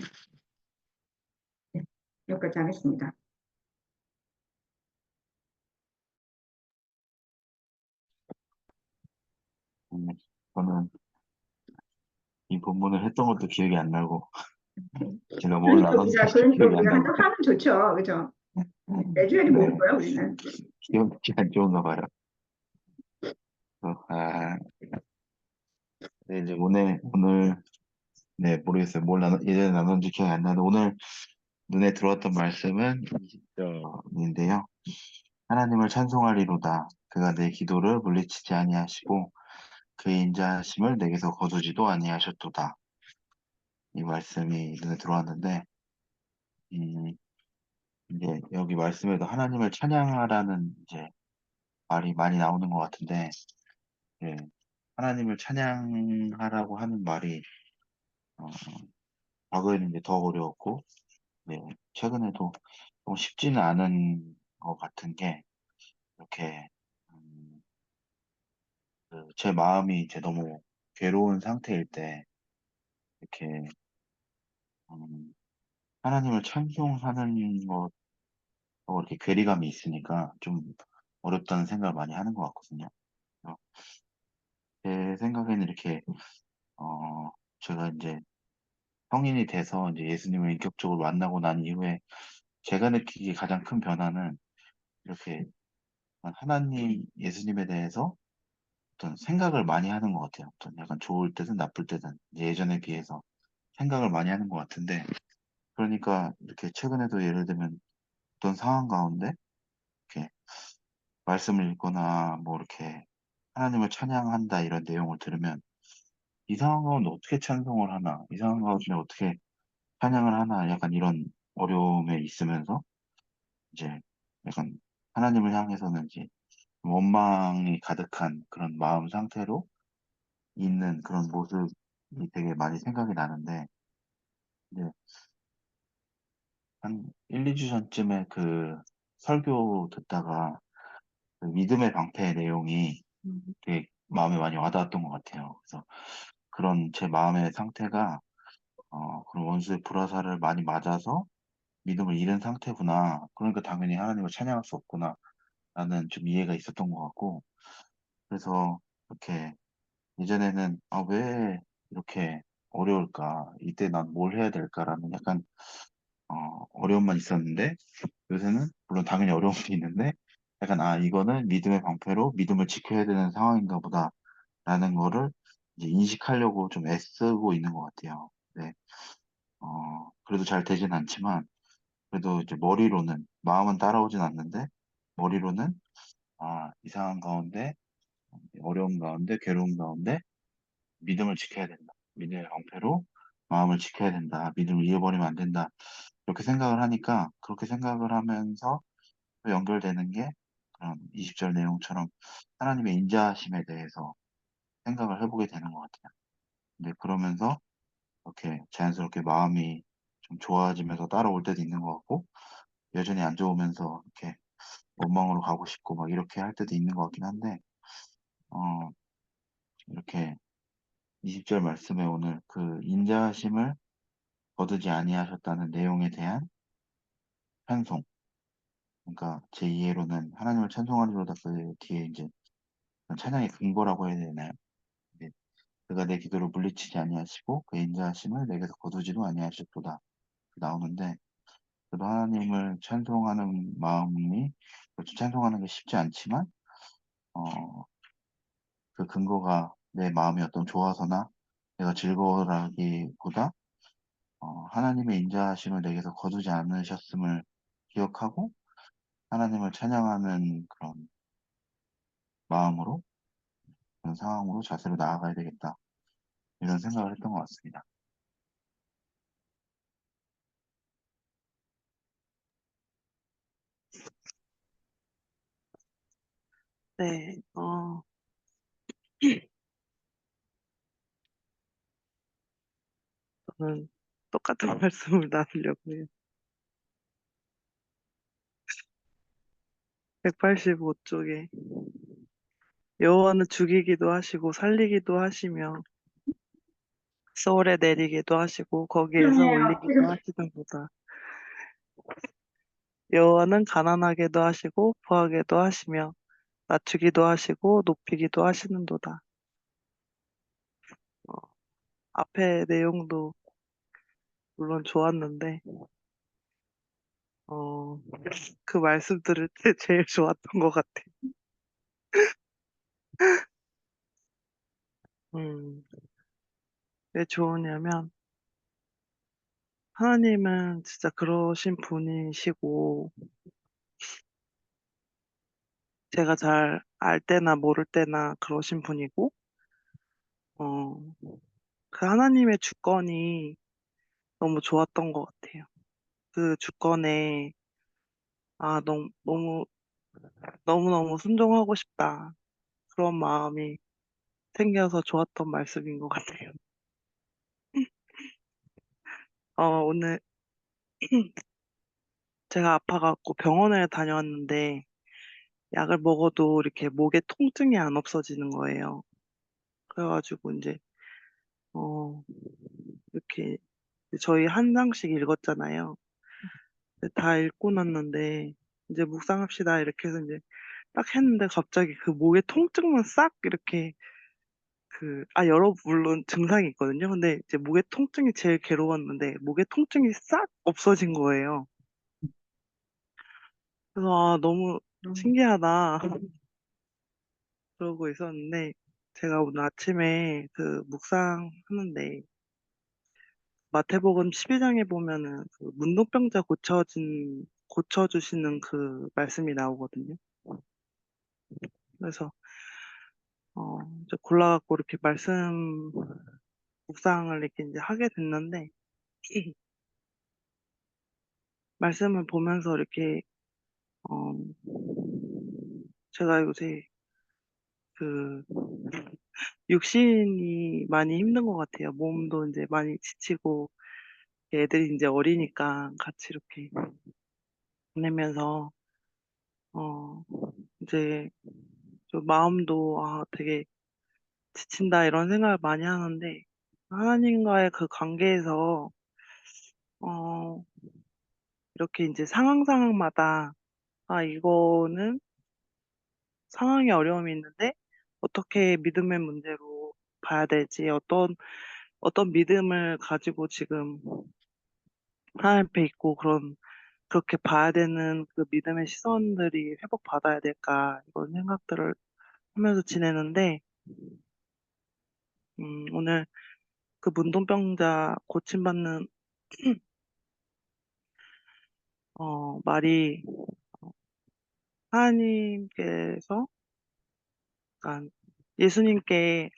B: 네, 여기까지 하겠습니다.
C: 저는 이 본문을 했던 것도 기억이 안 나고 제가 뭘 나눴는지 기억이 안
B: 우리가
C: 나고
B: 하면 좋죠, 그죠? 매주 해도
C: 네,
B: 모를 거예요, 우리는.
C: 기억이 안 좋은가 봐요. 네, 이제 오늘 네, 모르겠어요. 예전에 나눴는지 기억이 안 나는데 오늘 눈에 들어왔던 말씀은 20절인데요. 하나님을 찬송하리로다. 그가 내 기도를 물리치지 아니하시고 그의 인자하심을 내게서 거두지도 아니하셨도다. 이 말씀이 눈에 들어왔는데 이 이제 여기 말씀에도 하나님을 찬양하라는 이제 말이 많이 나오는 것 같은데 예, 하나님을 찬양하라고 하는 말이 어, 과거에는 이제 더 어려웠고 네, 최근에도 좀 쉽지는 않은 것 같은 게 이렇게 음, 제 마음이 이제 너무 괴로운 상태일 때 이렇게 음, 하나님을 찬송하는 것하고 이렇게 괴리감이 있으니까 좀 어렵다는 생각을 많이 하는 것 같거든요. 어, 제 생각에는 이렇게 어, 제가 이제 성인이 돼서 이제 예수님을 인격적으로 만나고 난 이후에 제가 느끼기 가장 큰 변화는 이렇게 하나님, 예수님에 대해서 어떤 생각을 많이 하는 것 같아요. 어떤 약간 좋을 때든 나쁠 때든 이제 예전에 비해서 생각을 많이 하는 것 같은데 그러니까 이렇게 최근에도 예를 들면 어떤 상황 가운데 이렇게 말씀을 읽거나 뭐 이렇게 하나님을 찬양한다 이런 내용을 들으면 이 상황 가운데 어떻게 찬송을 하나 이 상황 가운데 어떻게 찬양을 하나 약간 이런 어려움에 있으면서 이제 약간 하나님을 향해서는 이제 원망이 가득한 그런 마음 상태로 있는 그런 모습이 되게 많이 생각이 나는데 이제 한 1, 2주 전쯤에 그 설교 듣다가 그 믿음의 방패 내용이 되게 마음에 많이 와닿았던 것 같아요. 그래서 그런 제 마음의 상태가 그런 원수의 불화살을 많이 맞아서 믿음을 잃은 상태구나. 그러니까 당연히 하나님을 찬양할 수 없구나. 라는 좀 이해가 있었던 것 같고 그래서 이렇게 예전에는 왜 이렇게 어려울까? 이때 난 뭘 해야 될까라는 약간 어려움만 있었는데 요새는 물론 당연히 어려움도 있는데 약간 이거는 믿음의 방패로 믿음을 지켜야 되는 상황인가 보다라는 거를 이제 인식하려고 좀 애쓰고 있는 것 같아요. 네. 그래도 잘 되진 않지만 그래도 이제 머리로는 마음은 따라오진 않는데 머리로는 이 상황 가운데 어려움 가운데 괴로움 가운데 믿음을 지켜야 된다. 믿음의 방패로 마음을 지켜야 된다. 믿음을 잃어버리면 안 된다. 그렇게 생각을 하니까 그렇게 생각을 하면서 또 연결되는 게 그런 20절 내용처럼 하나님의 인자하심에 대해서 생각을 해보게 되는 것 같아요. 근데 그러면서 이렇게 자연스럽게 마음이 좀 좋아지면서 따라올 때도 있는 것 같고 여전히 안 좋으면서 이렇게 원망으로 가고 싶고 막 이렇게 할 때도 있는 것 같긴 한데 어, 이렇게 20절 말씀에 오늘 그 인자하심을 거두지 아니하셨다는 내용에 대한 찬송. 그러니까 제 이해로는 하나님을 찬송하리로다 그 뒤에 이제 찬양의 근거라고 해야 되나요? 이제 그가 내 기도를 물리치지 아니하시고 그 인자하심을 내게서 거두지도 아니하셨도다 나오는데 그래도 하나님을 찬송하는 마음이 그렇죠. 찬송하는 게 쉽지 않지만 어, 그 근거가 내 마음이 어떤 좋아서나 내가 즐거워라기보다 하나님의 인자하심을 내게서 거두지 않으셨음을 기억하고 하나님을 찬양하는 그런 마음으로 그런 상황으로 자세로 나아가야 되겠다 이런 생각을 했던 것 같습니다.
D: 네, 저는 똑같은 말씀을 나누려고 해요. 185쪽에 여호와는 죽이기도 하시고 살리기도 하시며 소울에 내리기도 하시고 거기에서
B: 죄송해요.
D: 올리기도
B: 지금
D: 하시는도다. 여호와는 가난하게도 하시고 부하게도 하시며 낮추기도 하시고 높이기도 하시는도다. 어, 앞에 내용도 물론 좋았는데 어, 그 말씀 들을 때 제일 좋았던 것 같아요. 음, 왜 좋으냐면 하나님은 진짜 그러신 분이시고 제가 잘 알 때나 모를 때나 그러신 분이고 어, 그 하나님의 주권이 너무 좋았던 것 같아요. 그 주권에 너무 너무너무 순종하고 싶다. 그런 마음이 생겨서 좋았던 말씀인 것 같아요. 오늘 제가 아파갖고 병원을 다녀왔는데 약을 먹어도 이렇게 목에 통증이 안 없어지는 거예요. 그래가지고 이제 어, 이렇게 저희 한 장씩 읽었잖아요. 근데 다 읽고 났는데 이제 묵상합시다 이렇게 해서 이제 딱 했는데 갑자기 그 목에 통증만 싹 이렇게 여러 물론 증상이 있거든요. 근데 이제 목에 통증이 제일 괴로웠는데 목에 통증이 싹 없어진 거예요. 그래서 너무 신기하다 그러고 있었는데 제가 오늘 아침에 그 묵상하는데 마태복음 12장에 보면은 그 문둥병자 고쳐주시는 그 말씀이 나오거든요. 그래서 이제 골라갖고 이렇게 묵상을 이렇게 이제 하게 됐는데 말씀을 보면서 이렇게 어, 제가 요새 그 육신이 많이 힘든 것 같아요. 몸도 이제 많이 지치고 애들이 이제 어리니까 같이 이렇게 보내면서 어, 이제 좀 마음도 되게 지친다 이런 생각을 많이 하는데 하나님과의 그 관계에서 어, 이렇게 이제 상황마다 이거는 상황이 어려움이 있는데 어떻게 믿음의 문제로 봐야 될지 어떤 믿음을 가지고 지금 하나님 앞에 있고 그렇게 봐야 되는 그 믿음의 시선들이 회복받아야 될까 이런 생각들을 하면서 지내는데 오늘 그 문둥병자 고침받는 말이 하나님께서 그러니까 예수님께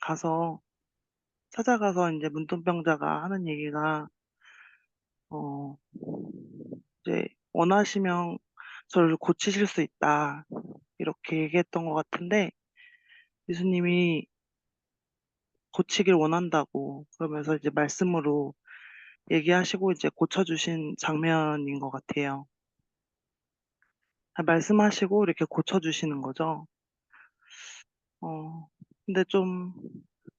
D: 찾아가서 이제 문둥병자가 하는 얘기가 어, 이제 원하시면 저를 고치실 수 있다 이렇게 얘기했던 것 같은데 예수님이 고치길 원한다고 그러면서 이제 말씀으로 얘기하시고 이제 고쳐주신 장면인 것 같아요. 말씀하시고 이렇게 고쳐주시는 거죠. 근데 좀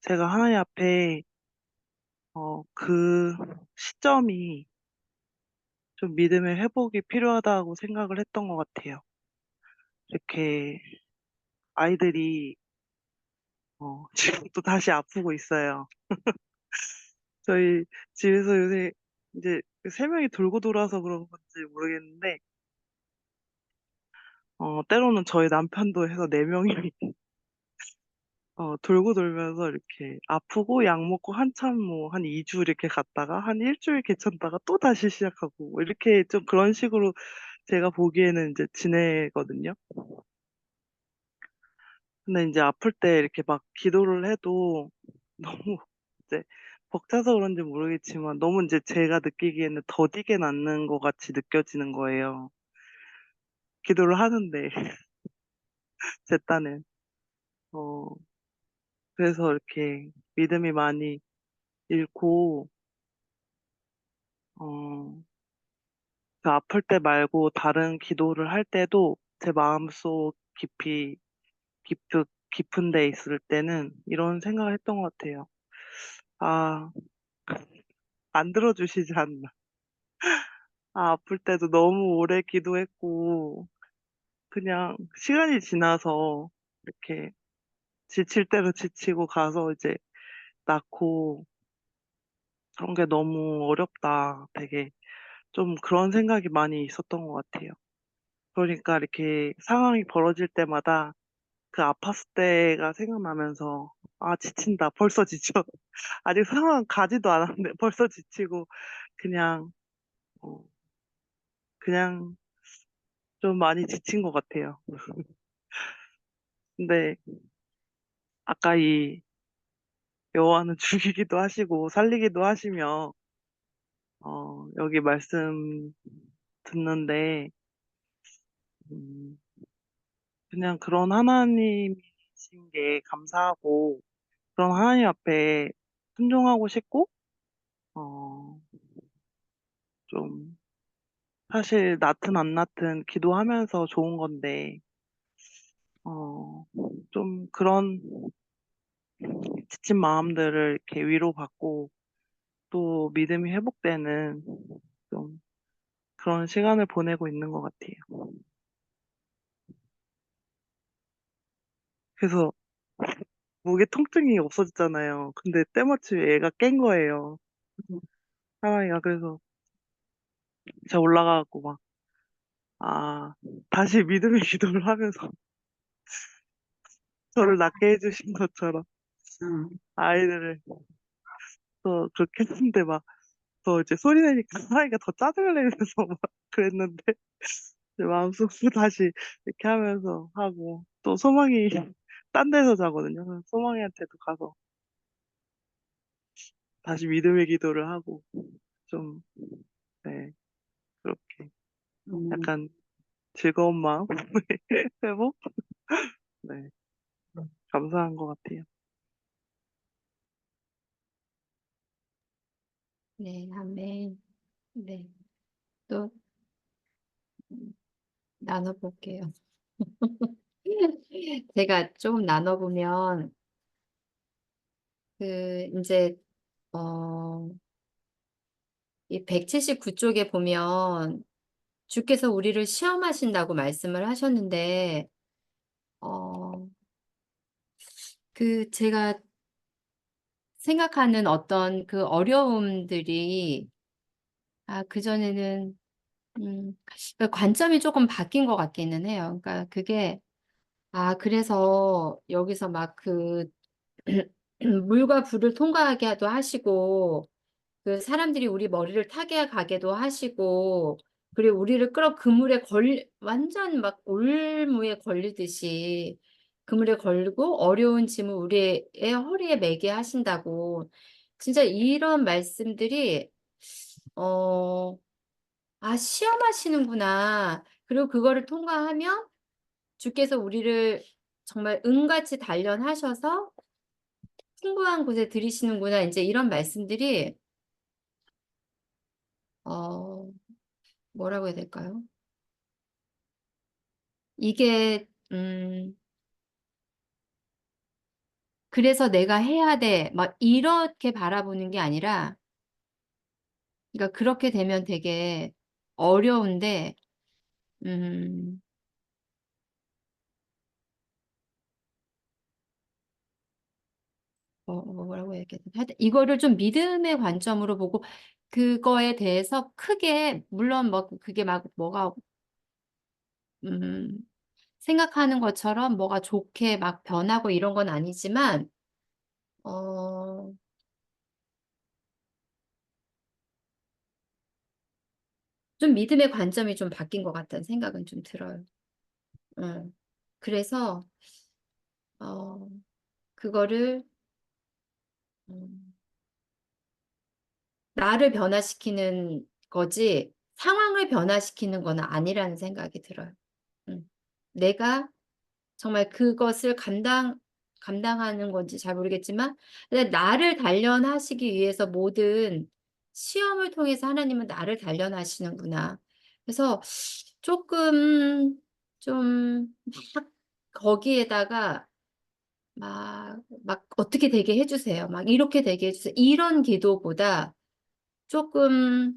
D: 제가 하나님 앞에 그 시점이 좀 믿음의 회복이 필요하다고 생각을 했던 것 같아요. 이렇게 아이들이 지금 또 다시 아프고 있어요. 저희 집에서 요새 이제 세 명이 돌고 돌아서 그런 건지 모르겠는데 때로는 저희 남편도 해서 네 명이 돌고 돌면서 이렇게 아프고 약 먹고 한참 뭐 한 2주 이렇게 갔다가 한 일주일 괜찮다가 또 다시 시작하고 뭐 이렇게 좀 그런 식으로 제가 보기에는 이제 지내거든요. 근데 이제 아플 때 이렇게 막 기도를 해도 너무 이제 벅차서 그런지 모르겠지만 너무 이제 제가 느끼기에는 더디게 낫는 것 같이 느껴지는 거예요. 기도를 하는데 제 딴엔. 어, 그래서 이렇게 믿음이 많이 잃고 어, 그 아플 때 말고 다른 기도를 할 때도 제 마음속 깊은 데 있을 때는 이런 생각을 했던 것 같아요. 아, 안 들어주시지 않나. 아플 때도 너무 오래 기도했고, 그냥 시간이 지나서 이렇게 지칠 대로 지치고 가서 이제 낳고 그런 게 너무 어렵다. 되게 좀 그런 생각이 많이 있었던 것 같아요. 그러니까 이렇게 상황이 벌어질 때마다 그 아팠을 때가 생각나면서 아, 지친다. 벌써 지쳐. 아직 상황 가지도 않았는데 벌써 지치고 그냥, 어, 그냥 좀 많이 지친 것 같아요. 근데 아까 이 여호와는 죽이기도 하시고 살리기도 하시며 여기 말씀 듣는데 음, 그냥 그런 하나님이신 게 감사하고 그런 하나님 앞에 순종하고 싶고 어, 좀 사실 낳든 안 낳든 기도하면서 좋은 건데 어, 좀 그런 지친 마음들을 이렇게 위로받고 또 믿음이 회복되는 좀 그런 시간을 보내고 있는 것 같아요. 그래서 목에 통증이 없어졌잖아요. 근데 때마침 얘가 깬 거예요. 사랑이가 그래서 제가 올라가고 막 아, 다시 믿음의 기도를 하면서 저를 낫게 해주신 것처럼
B: 응.
D: 아이들을 또 그렇게 했는데 막 더 이제 소리 내니까 사랑이가 더 짜증을 내면서 막 그랬는데 제 마음속으로 다시 이렇게 하면서 하고 또 소망이 딴 데서 자거든요. 그래서 소망이한테도 가서 다시 믿음의 기도를 하고 좀 네, 그렇게 약간 즐거운 마음 회복 네, 감사한 것 같아요.
A: 네, 아멘. 네, 또 나눠볼게요. 제가 조금 나눠보면, 이제, 어, 이 179쪽에 보면 주께서 우리를 시험하신다고 말씀을 하셨는데, 어, 제가 생각하는 어떤 그 어려움들이 그전에는, 그러니까 관점이 조금 바뀐 것 같기는 해요. 그러니까 그게, 그래서 여기서 막 물과 불을 통과하게도 하시고, 그 사람들이 우리 머리를 타게 가게도 하시고, 그리고 우리를 끌어 그물에 완전 막 올무에 걸리듯이 그물에 걸리고 어려운 짐을 우리의 허리에 매게 하신다고. 진짜 이런 말씀들이, 어, 시험하시는구나. 그리고 그거를 통과하면 주께서 우리를 정말 은같이 단련하셔서 풍부한 곳에 들이시는구나. 이제 이런 말씀들이, 어, 뭐라고 해야 될까요? 이게, 그래서 내가 해야 돼. 막 이렇게 바라보는 게 아니라, 그러니까 그렇게 되면 되게 어려운데, 음, 뭐라고 해야 되나? 하여튼 이거를 좀 믿음의 관점으로 보고, 그거에 대해서 크게, 물론 뭐 그게 막 뭐가, 음, 생각하는 것처럼 뭐가 좋게 막 변하고 이런 건 아니지만, 어, 좀 믿음의 관점이 좀 바뀐 것 같다는 생각은 좀 들어요. 그래서, 어, 그거를, 음, 나를 변화시키는 거지, 상황을 변화시키는 건 아니라는 생각이 들어요. 내가 정말 그것을 감당하는 건지 잘 모르겠지만, 근데 나를 단련하시기 위해서 모든 시험을 통해서 하나님은 나를 단련하시는구나. 그래서 조금, 좀, 막 거기에다가 막 어떻게 되게 해주세요. 막 이렇게 되게 해주세요. 이런 기도보다 조금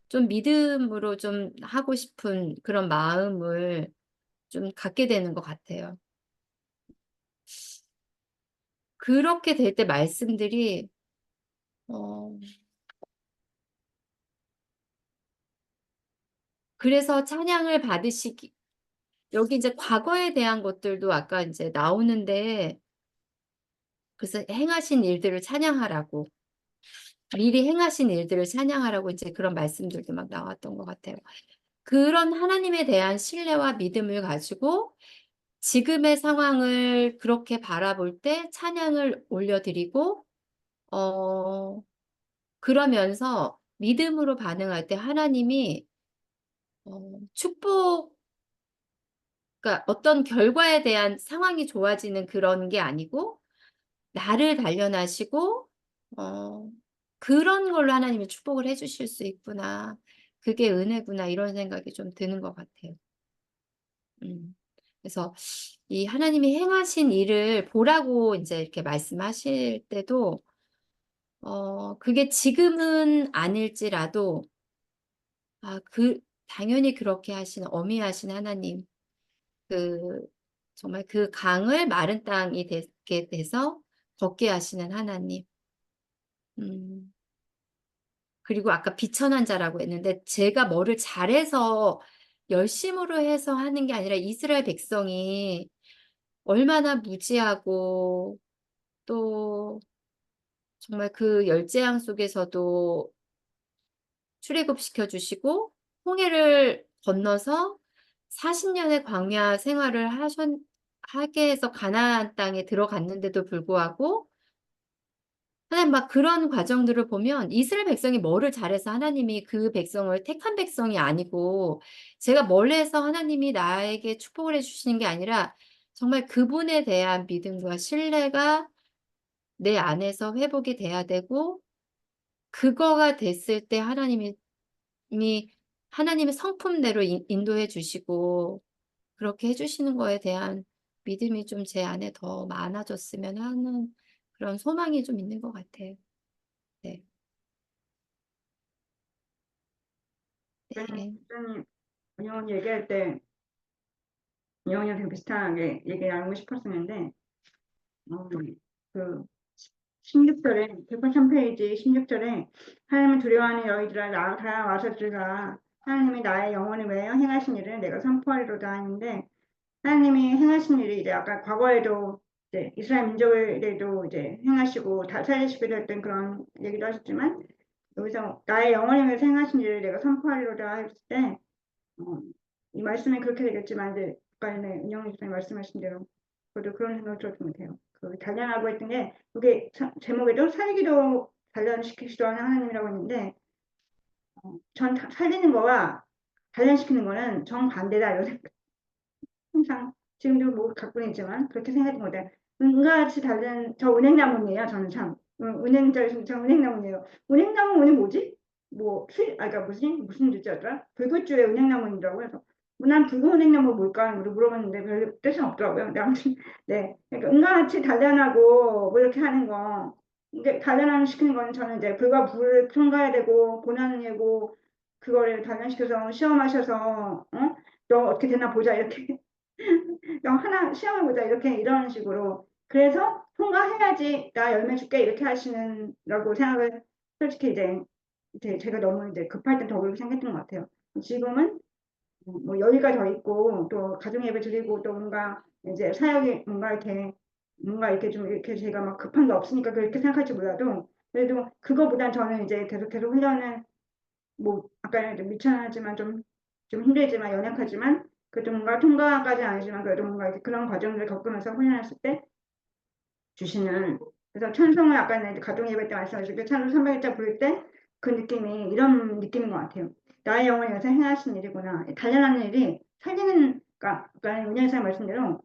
A: 좀 믿음으로 좀 하고 싶은 그런 마음을 좀 갖게 되는 것 같아요. 그렇게 될 때 말씀들이, 어, 그래서 찬양을 받으시기, 여기 이제 과거에 대한 것들도 아까 이제 나오는데, 그래서 행하신 일들을 찬양하라고, 미리 행하신 일들을 찬양하라고 이제 그런 말씀들도 막 나왔던 것 같아요. 그런 하나님에 대한 신뢰와 믿음을 가지고 지금의 상황을 그렇게 바라볼 때 찬양을 올려드리고, 어, 그러면서 믿음으로 반응할 때 하나님이 축복, 그러니까 어떤 결과에 대한 상황이 좋아지는 그런 게 아니고, 나를 단련하시고, 어, 그런 걸로 하나님이 축복을 해주실 수 있구나. 그게 은혜구나. 이런 생각이 좀 드는 것 같아요. 그래서 이 하나님이 행하신 일을 보라고 이제 이렇게 말씀하실 때도, 그게 지금은 아닐지라도, 당연히 그렇게 하시는 어미하신 하나님, 그, 정말 그 강을 마른 땅이 되게 돼서 걷게 하시는 하나님, 음, 그리고 아까 비천한 자라고 했는데, 제가 뭐를 잘해서 열심으로 해서 하는 게 아니라 이스라엘 백성이 얼마나 무지하고 또 정말 그 열재앙 속에서도 출애굽시켜 주시고 홍해를 건너서 40년의 광야 생활을 하게 해서 가나안 땅에 들어갔는데도 불구하고 하나님 막 그런 과정들을 보면 이스라엘 백성이 뭐를 잘해서 하나님이 그 백성을 택한 백성이 아니고 제가 뭘 해서 하나님이 나에게 축복을 해주시는 게 아니라 정말 그분에 대한 믿음과 신뢰가 내 안에서 회복이 돼야 되고 그거가 됐을 때 하나님의 성품대로 인도해 주시고 그렇게 해주시는 거에 대한 믿음이 좀 제 안에 더 많아졌으면 하는 그런 소망이 좀 있는 것 같아요. 네. 네.
B: 목사님, 영원 얘기할 때 영원이랑 되게 비슷하게 얘기 나누고 싶었었는데, 그 16절에 183페이지 16절에 하나님을 두려워하는 너희들아 다 와서 들으라. 하나님이 나의 영혼을 위하여 행하신 일을 내가 선포하리로다 하는데, 하나님이 행하신 일이 이제 아까 과거에도 이제 이스라엘 민족에도 이제 행하시고 다 살리시기도 했던 그런 얘기도 하셨지만, 여기서 나의 영혼을 위해서 행하신 일을 내가 선포하리로다 했을 때, 이 말씀에 그렇게 되겠지만 이제 아까 은영 집사님 말씀하신 대로 저도 그런 생각을 좀 해요. 그 단련하고 했던 게 그게 제목에도 살기도 단련시키시도 하는 하나님이라고 했는데, 전 살리는 거와 단련시키는 거는 정반대다 이런 생각. 항상 지금도 뭐 갖고는 있지만 그렇게 생각했던 것 같아요. 은같이 다른 저 은행나무예요. 저는 참 저 은행나무예요. 은행나무 은행 뭐지? 그러니까 무슨 주제였더라? 불구주의 은행나무이라고 해서 난 불구 은행나무 뭘까 물어봤는데 별 뜻은 없더라고요. 근데 아무튼 네, 그러니까 은같이 단련하고 뭐 이렇게 하는 거, 이게 단련을 시키는 거는 저는 이제 불과 불을 통과해야 되고 고난을 내고 그거를 단련시켜서 시험하셔서 너 어떻게 되나 보자 이렇게 하나 시험해보자 이렇게 이런 식으로, 그래서 통과해야지 나 열매 줄게 이렇게 하시는라고 생각을, 솔직히 이제 제가 너무 이제 급할 때 더 그렇게 생각했던 것 같아요. 지금은 뭐 여유가 더 있고 또 가정 예배 드리고 또 뭔가 이제 사역이 뭔가 이렇게 좀 이렇게 제가 막 급한 게 없으니까 그렇게 생각할지 몰라도, 그래도 그거보단 저는 이제 계속 훈련을, 뭐 아까 미천하지만 좀 힘들지만 연약하지만 그래도 뭔가 통과까지 아니지만 그래도 뭔가 이렇게 그런 과정들을 겪으면서 훈련했을 때 주시는, 그래서 찬송을 아까 이제 가정 예배 때 말씀하셨을 때 찬송 300일자 부를 때 그 느낌이 이런 느낌인 것 같아요. 나의 영혼이 여기서 행하신 일이구나. 단련하는 일이 살리는, 그러니까 아까 은혜사 말씀대로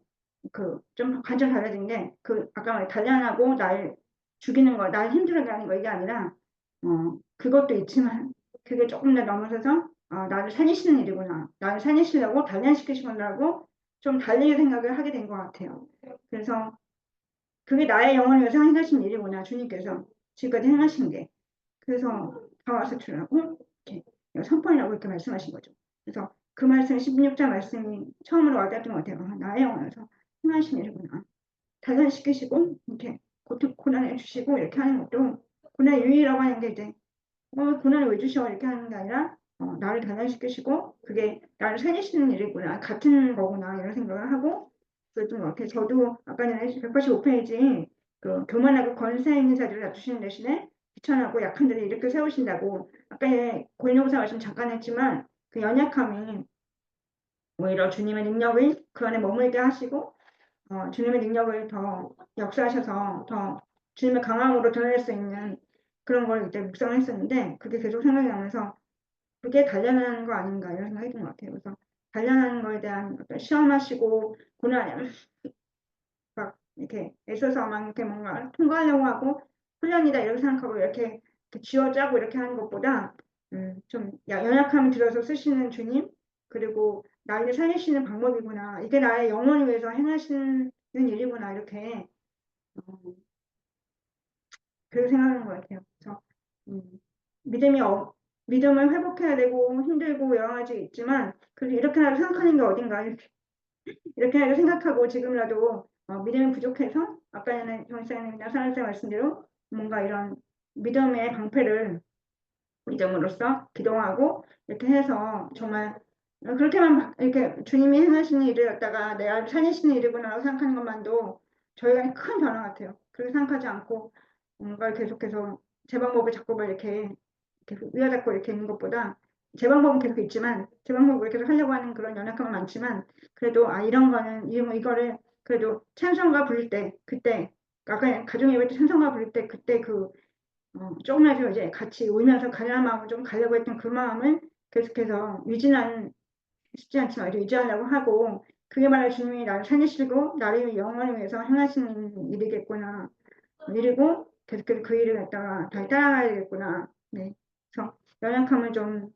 B: 그 좀 관점 달라진 게, 그 아까 단련하고 날 죽이는 거, 날 힘들게 하는 거 이게 아니라 그것도 있지만 그게 조금 더 넘어서서 나를 살리시는 일이구나. 나를 살리시려고 단련시키시려고 좀 다르게 생각을 하게 된 것 같아요. 그래서 그게 나의 영혼을 위해서 행하신 일이구나. 주님께서 지금까지 행하신 게. 그래서 다 와서 주라고 이렇게 선포하라고 이렇게 말씀하신 거죠. 그래서 그 말씀 16절 말씀이 처음으로 와닿았던 것 같아요. 나의 영혼에서 행하신 일이구나. 단련시키시고 이렇게 고난을 주시고 이렇게 하는 것도, 고난 유의라고 하는 게 이제 고난을 왜 주셔 이렇게 하는 게 아니라 나를 단련시키시고 그게 나를 살리시는 일이구나, 같은 거구나 이런 생각을 하고 그랬던 것 같아요. 저도 아까 전에 185페이지 그 교만하고 권세 있는 자들을 낮추시는 대신에 비천하고 약한 자를 이렇게 세우신다고, 아까 고린도후서 말씀 잠깐 했지만 그 연약함이 오히려 주님의 능력을 그 안에 머물게 하시고 주님의 능력을 더 역사하셔서 더 주님의 강함으로 드러낼 수 있는 그런 걸 이제 묵상을 했었는데, 그게 계속 생각이 나면서 그게 단련하는 거 아닌가 이런 생각이 든 것 같아요. 그래서 단련하는 거에 대한 어떤 시험하시고 고난 막 이렇게 애써서 막 이렇게 뭔가 통과하려고 하고 훈련이다 이렇게 생각하고 이렇게 쥐어짜고 이렇게 하는 것보다 좀 연약함이 들어서 쓰시는 주님, 그리고 나를 살리시는 방법이구나, 이게 나의 영혼을 위해서 행하시는 일이구나 이렇게 그렇게 생각하는 것 같아요. 그래서 음, 믿음이 믿음을 회복해야 되고 힘들고 여러 가지 있지만 그래도 이렇게라도 생각하는 게 어딘가 이렇게라도 생각하고 지금이라도 믿음이 부족해서 아까 전에 정사님이나 사랑사 말씀대로 뭔가 이런 믿음의 방패를 믿음으로써 기도하고 이렇게 해서 정말 그렇게만 이렇게 주님이 행하시는 일을 갖다가 내가 살리시는 일이구나 생각하는 것만도 저희가 큰 변화 같아요. 그렇게 생각하지 않고 뭔가 계속해서 제 방법을 자꾸 막 이렇게 위아잡고 이렇게 있는 것보다, 제 방법은 계속 있지만 제 방법을 계속 하려고 하는 그런 연약함은 많지만 그래도 이런 거는 이거를 그래도 찬송가 부를 때 그때 아까 가정 예배 때 찬송가 부를 때 그때 조금이라도 이제 같이 울면서 가련한 마음을 좀 가려고 했던 그 마음을 계속해서 쉽지 않지만 유지하려고 하고, 그게 바로 주님이 나를 살리시고 나를 영원을 위해서 행하시는 일이겠구나, 일이고 계속해서 그 일을 갖다가 다 따라가야겠구나. 네. 그래서 연약함을 좀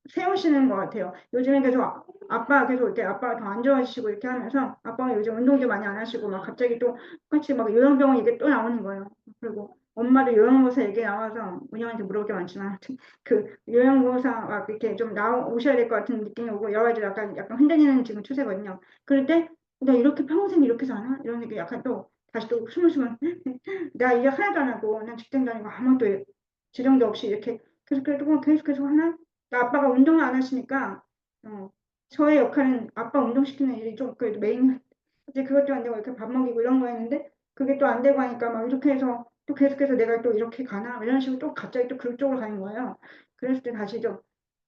B: 세우시는 것 같아요. 요즘에 계속 아빠가 계속 이렇게 아빠가 더 안 좋아지시고 이렇게 하면서 아빠가 요즘 운동도 많이 안 하시고 막 갑자기 또 똑같이 막 요양병원 얘기 또 나오는 거예요. 그리고 엄마도 요양보호사 얘기 나와서 운영한테 물어볼 게 많지만 그 요양보호사가 이렇게 좀 오셔야 될 것 같은 느낌이 오고 여러 가지 약간 흔들리는 지금 추세거든요. 그럴 때 나 이렇게 평생 이렇게 사나? 이런 얘기 약간 또 다시 또 스물스물 나 일 하나도 안 하고 난 직장 다니고 아무것도 지령도 없이 이렇게 계속 하나? 나 아빠가 운동을 안 하시니까 저의 역할은 아빠 운동시키는 일이 좀 그래도 메인. 이제 그것도 안 되고 이렇게 밥 먹이고 이런 거 했는데 그게 또 안 되고 하니까 막 이렇게 해서 또 계속해서 내가 또 이렇게 가나 이런 식으로 또 갑자기 또 그쪽으로 가는 거예요. 그랬을 때 다시 좀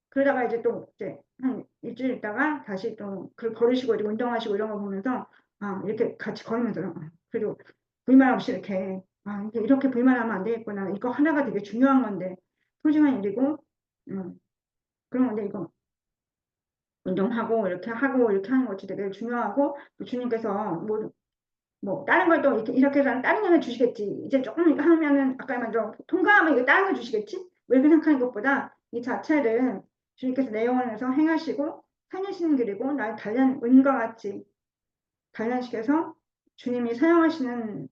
B: 그러다가 이제 또 이제 한 일주일 있다가 다시 또 그걸 걸으시고 이제 운동하시고 이런 거 보면서 이렇게 같이 걸으면서 그래도 불만 없이 이렇게 이제 이렇게 불만하면 안 되겠구나. 이거 하나가 되게 중요한 건데 소중한 일이고 그런 건데 이거 운동하고 이렇게 하고 이렇게 하는 것이 되게 중요하고 또 주님께서 뭐 다른 걸 또 이렇게 해서 다른 영향 주시겠지. 이제 조금 이거 하면은 아까 말한 통과하면 이거 다른 거 주시겠지? 뭐 이렇게 생각하는 것보다 이 자체를 주님께서 내 영혼에서 행하시고 살리시는 길이고 나를 은과 같이 단련시켜서 주님이 사용하시는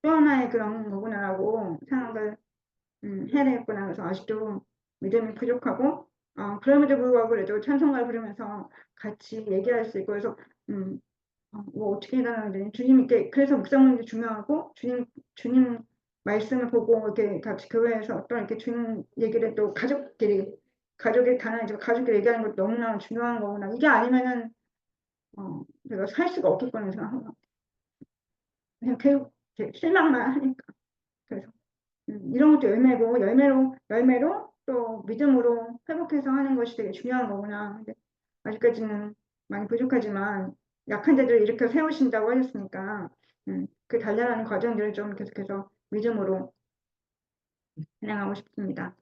B: 또 하나의 그런 거구나라고 생각을 해야 되겠구나. 그래서 아직도 믿음이 부족하고 그럼에도 불구하고 그래도 찬송가를 부르면서 같이 얘기할 수 있고 그래서 뭐 어떻게 해달라는 지 주님께 그래서 묵상하는 게 중요하고 주님 말씀을 보고 이렇게 같이 교회에서 어떤 이렇게 주님 얘기를 또 가족의 단합이지만 가족끼리 얘기하는 것도 너무나 중요한 거구나. 이게 아니면은 내가 살 수가 없겠구나 생각하고 그냥 계속 이제 실망만 하니까 그래서 이런 것도 열매로 또 믿음으로 회복해서 하는 것이 되게 중요한 거구나. 근데 아직까지는 많이 부족하지만 약한 자들을 일으켜 세우신다고 하셨으니까 그 단련하는 과정들을 좀 계속해서 믿음으로 진행하고 싶습니다.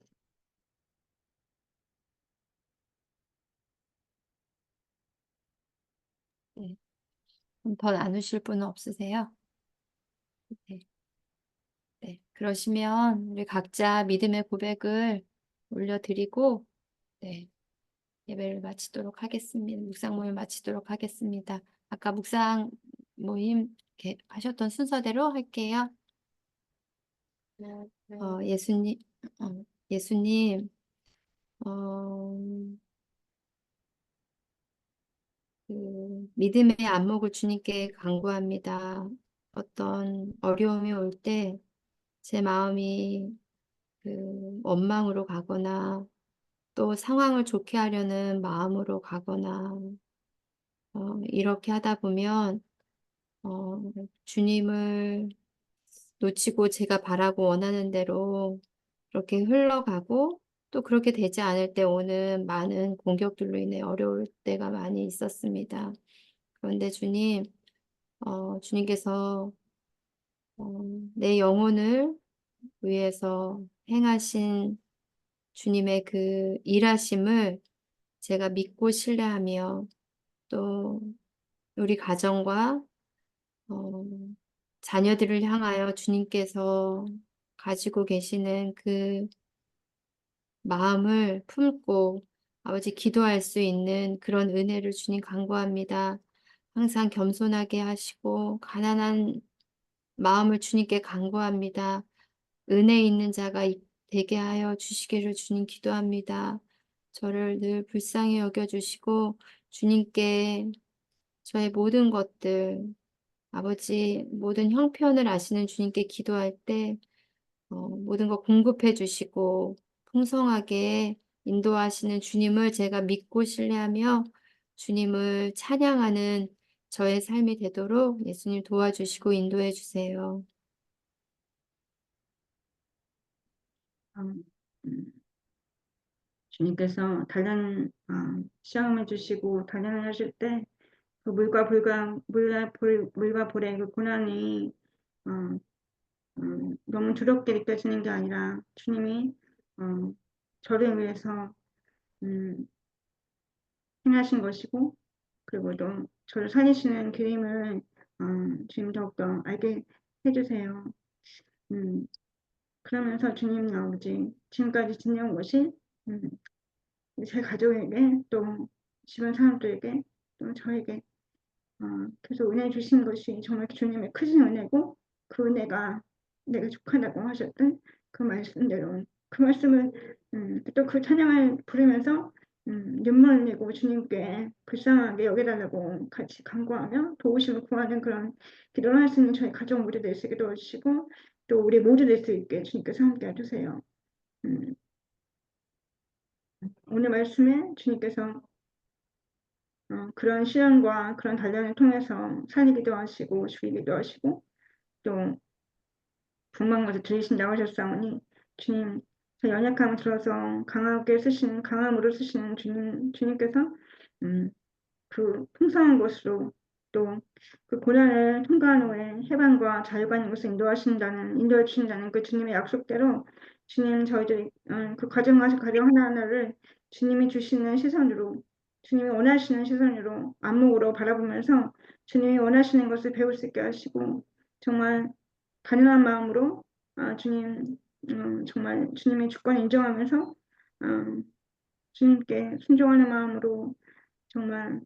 A: 네. 그럼 더 나누실 분은 없으세요? 네. 네. 그러시면 우리 각자 믿음의 고백을 올려드리고 네. 예배를 마치도록 하겠습니다. 묵상 모임 마치도록 하겠습니다. 아까 묵상 모임 이렇게 하셨던 순서대로 할게요. 예수님, 예수님, 어, 믿음의 안목을 주님께 간구합니다. 어떤 어려움이 올 때 제 마음이 원망으로 가거나 또 상황을 좋게 하려는 마음으로 가거나 이렇게 하다 보면 주님을 놓치고 제가 바라고 원하는 대로 그렇게 흘러가고 또 그렇게 되지 않을 때 오는 많은 공격들로 인해 어려울 때가 많이 있었습니다. 그런데 주님께서 내 영혼을 위해서 행하신 주님의 그 일하심을 제가 믿고 신뢰하며 또 우리 가정과 어, 자녀들을 향하여 주님께서 가지고 계시는 그 마음을 품고 아버지 기도할 수 있는 그런 은혜를 주님 간구합니다. 항상 겸손하게 하시고 가난한 마음을 주님께 간구합니다. 은혜 있는 자가 되게 하여 주시기를 주님 기도합니다. 저를 늘 불쌍히 여겨주시고 주님께 저의 모든 것들 아버지 모든 형편을 아시는 주님께 기도할 때 모든 거 공급해 주시고 풍성하게 인도하시는 주님을 제가 믿고 신뢰하며 주님을 찬양하는 저의 삶이 되도록 예수님 도와주시고 인도해 주세요.
B: 음, 주님께서 시험해 주시고 단련을 하실 때 그 물과 불의 그 고난이 어, 너무 두렵게 느껴지는 게 아니라 주님이 저를 위해서 행하신 것이고 그리고 또 저를 살리시는 그림을 주님 더욱더 알게 해주세요. 그러면서 주님 아버지 지금까지 지내온 것이 제 가족에게 또 주변 사람들에게 또 저에게 계속 은혜 주신 것이 정말 주님의 크신 은혜고 그 은혜가 내가 족하다고 하셨던 그 말씀대로 그 말씀을 또 그 찬양을 부르면서 눈물을 흘리고 주님께 불쌍하게 여겨달라고 같이 간구하며 도우심을 구하는 그런 기도를 할 수 있는 저희 가족 모두 될 수 있게 도와주시고 또 우리 모두 될 수 있게 주님께서 함께 해주세요. 음, 오늘 말씀에 주님께서 그런 시련과 그런 단련을 통해서 살리기도 하시고 죽이기도 하시고 또 분명한 것을 들리신다고 하셨사오니 주님 저 연약함을 들어서 강함으로 쓰시는 주님께서 그 풍성한 것으로 또 그 고난을 통과한 후에 해방과 자유가 있는 것을 인도해 주신다는 그 주님의 약속대로 주님 저희들이 그 가정 하나하나를 주님이 주시는 시선으로 주님이 원하시는 시선으로 안목으로 바라보면서 주님이 원하시는 것을 배울 수 있게 하시고 정말 가능한 마음으로 주님 정말 주님의 주권을 인정하면서 주님께 순종하는 마음으로 정말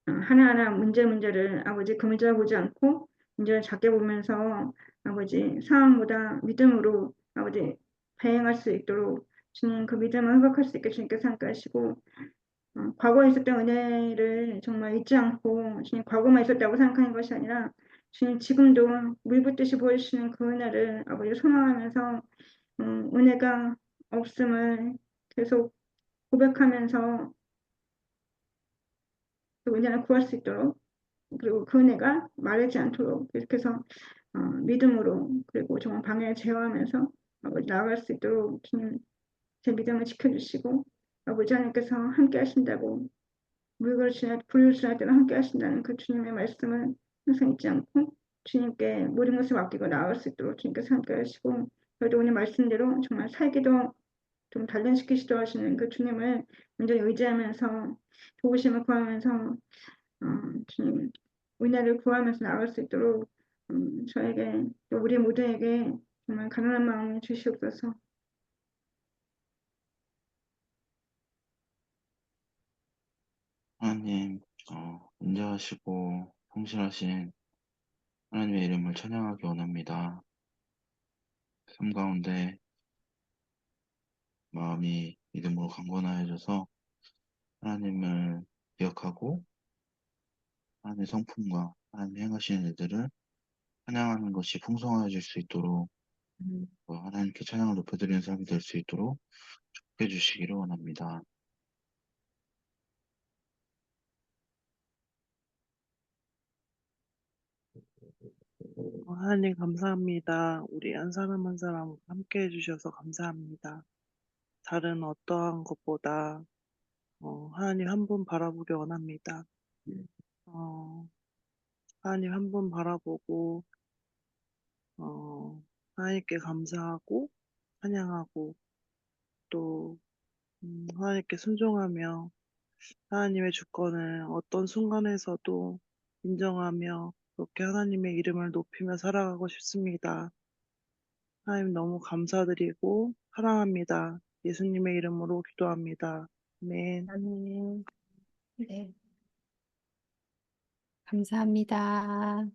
B: 하나하나 문제를 아버지 그 문제를 보지 않고 문제를 작게 보면서 아버지 상황보다 믿음으로 아버지 대응할 수 있도록 주님 그 믿음을 회복할 수 있게 주님께서 함께 하시고 과거에 있었던 은혜를 정말 잊지 않고 주님 과거만 있었다고 생각하는 것이 아니라 주님 지금도 물 붓듯이 보여주시는 그 은혜를 아버지 소망하면서 은혜가 없음을 계속 고백하면서 그 은혜를 구할 수 있도록 그리고 그 은혜가 마르지 않도록 계속해서 믿음으로 그리고 정말 방해를 제어하면서 아버지 나아갈 수 있도록 주님 제 믿음을 지켜주시고 아버지 하나님께서 함께 하신다고 불을 지날 때는 함께 하신다는 그 주님의 말씀을 항상 잊지 않고 주님께 모든 것을 맡기고 나아갈 수 있도록 주님께서 함께 하시고 저희도 오늘 말씀대로 정말 살기도 좀 단련시키시도록 하시는 그 주님을 온전히 의지하면서 도우심을 구하면서 주님 은혜를 구하면서 나아갈 수 있도록 저에게 또 우리 모두에게 정말 가난한 마음을 주시옵소서.
C: 하나님, 인자하시고 성실하신 하나님의 이름을 찬양하기 원합니다. 삶 가운데 마음이 믿음으로 강건하여져서 하나님을 기억하고 하나님의 성품과 하나님 행하시는 일들을 찬양하는 것이 풍성해질 수 있도록 하나님께 찬양을 높여드리는 삶이 될 수 있도록 해주시기를 원합니다.
D: 하나님 감사합니다. 우리 한 사람 한 사람 함께 해주셔서 감사합니다. 다른 어떠한 것보다 하나님 한 분 바라보기 원합니다. 어, 하나님 한 분 바라보고 하나님께 감사하고 찬양하고 또 하나님께 순종하며 하나님의 주권을 어떤 순간에서도 인정하며 그렇게 하나님의 이름을 높이며 살아가고 싶습니다. 하나님 너무 감사드리고 사랑합니다. 예수님의 이름으로 기도합니다. 아멘.
A: 아멘. 네. 감사합니다.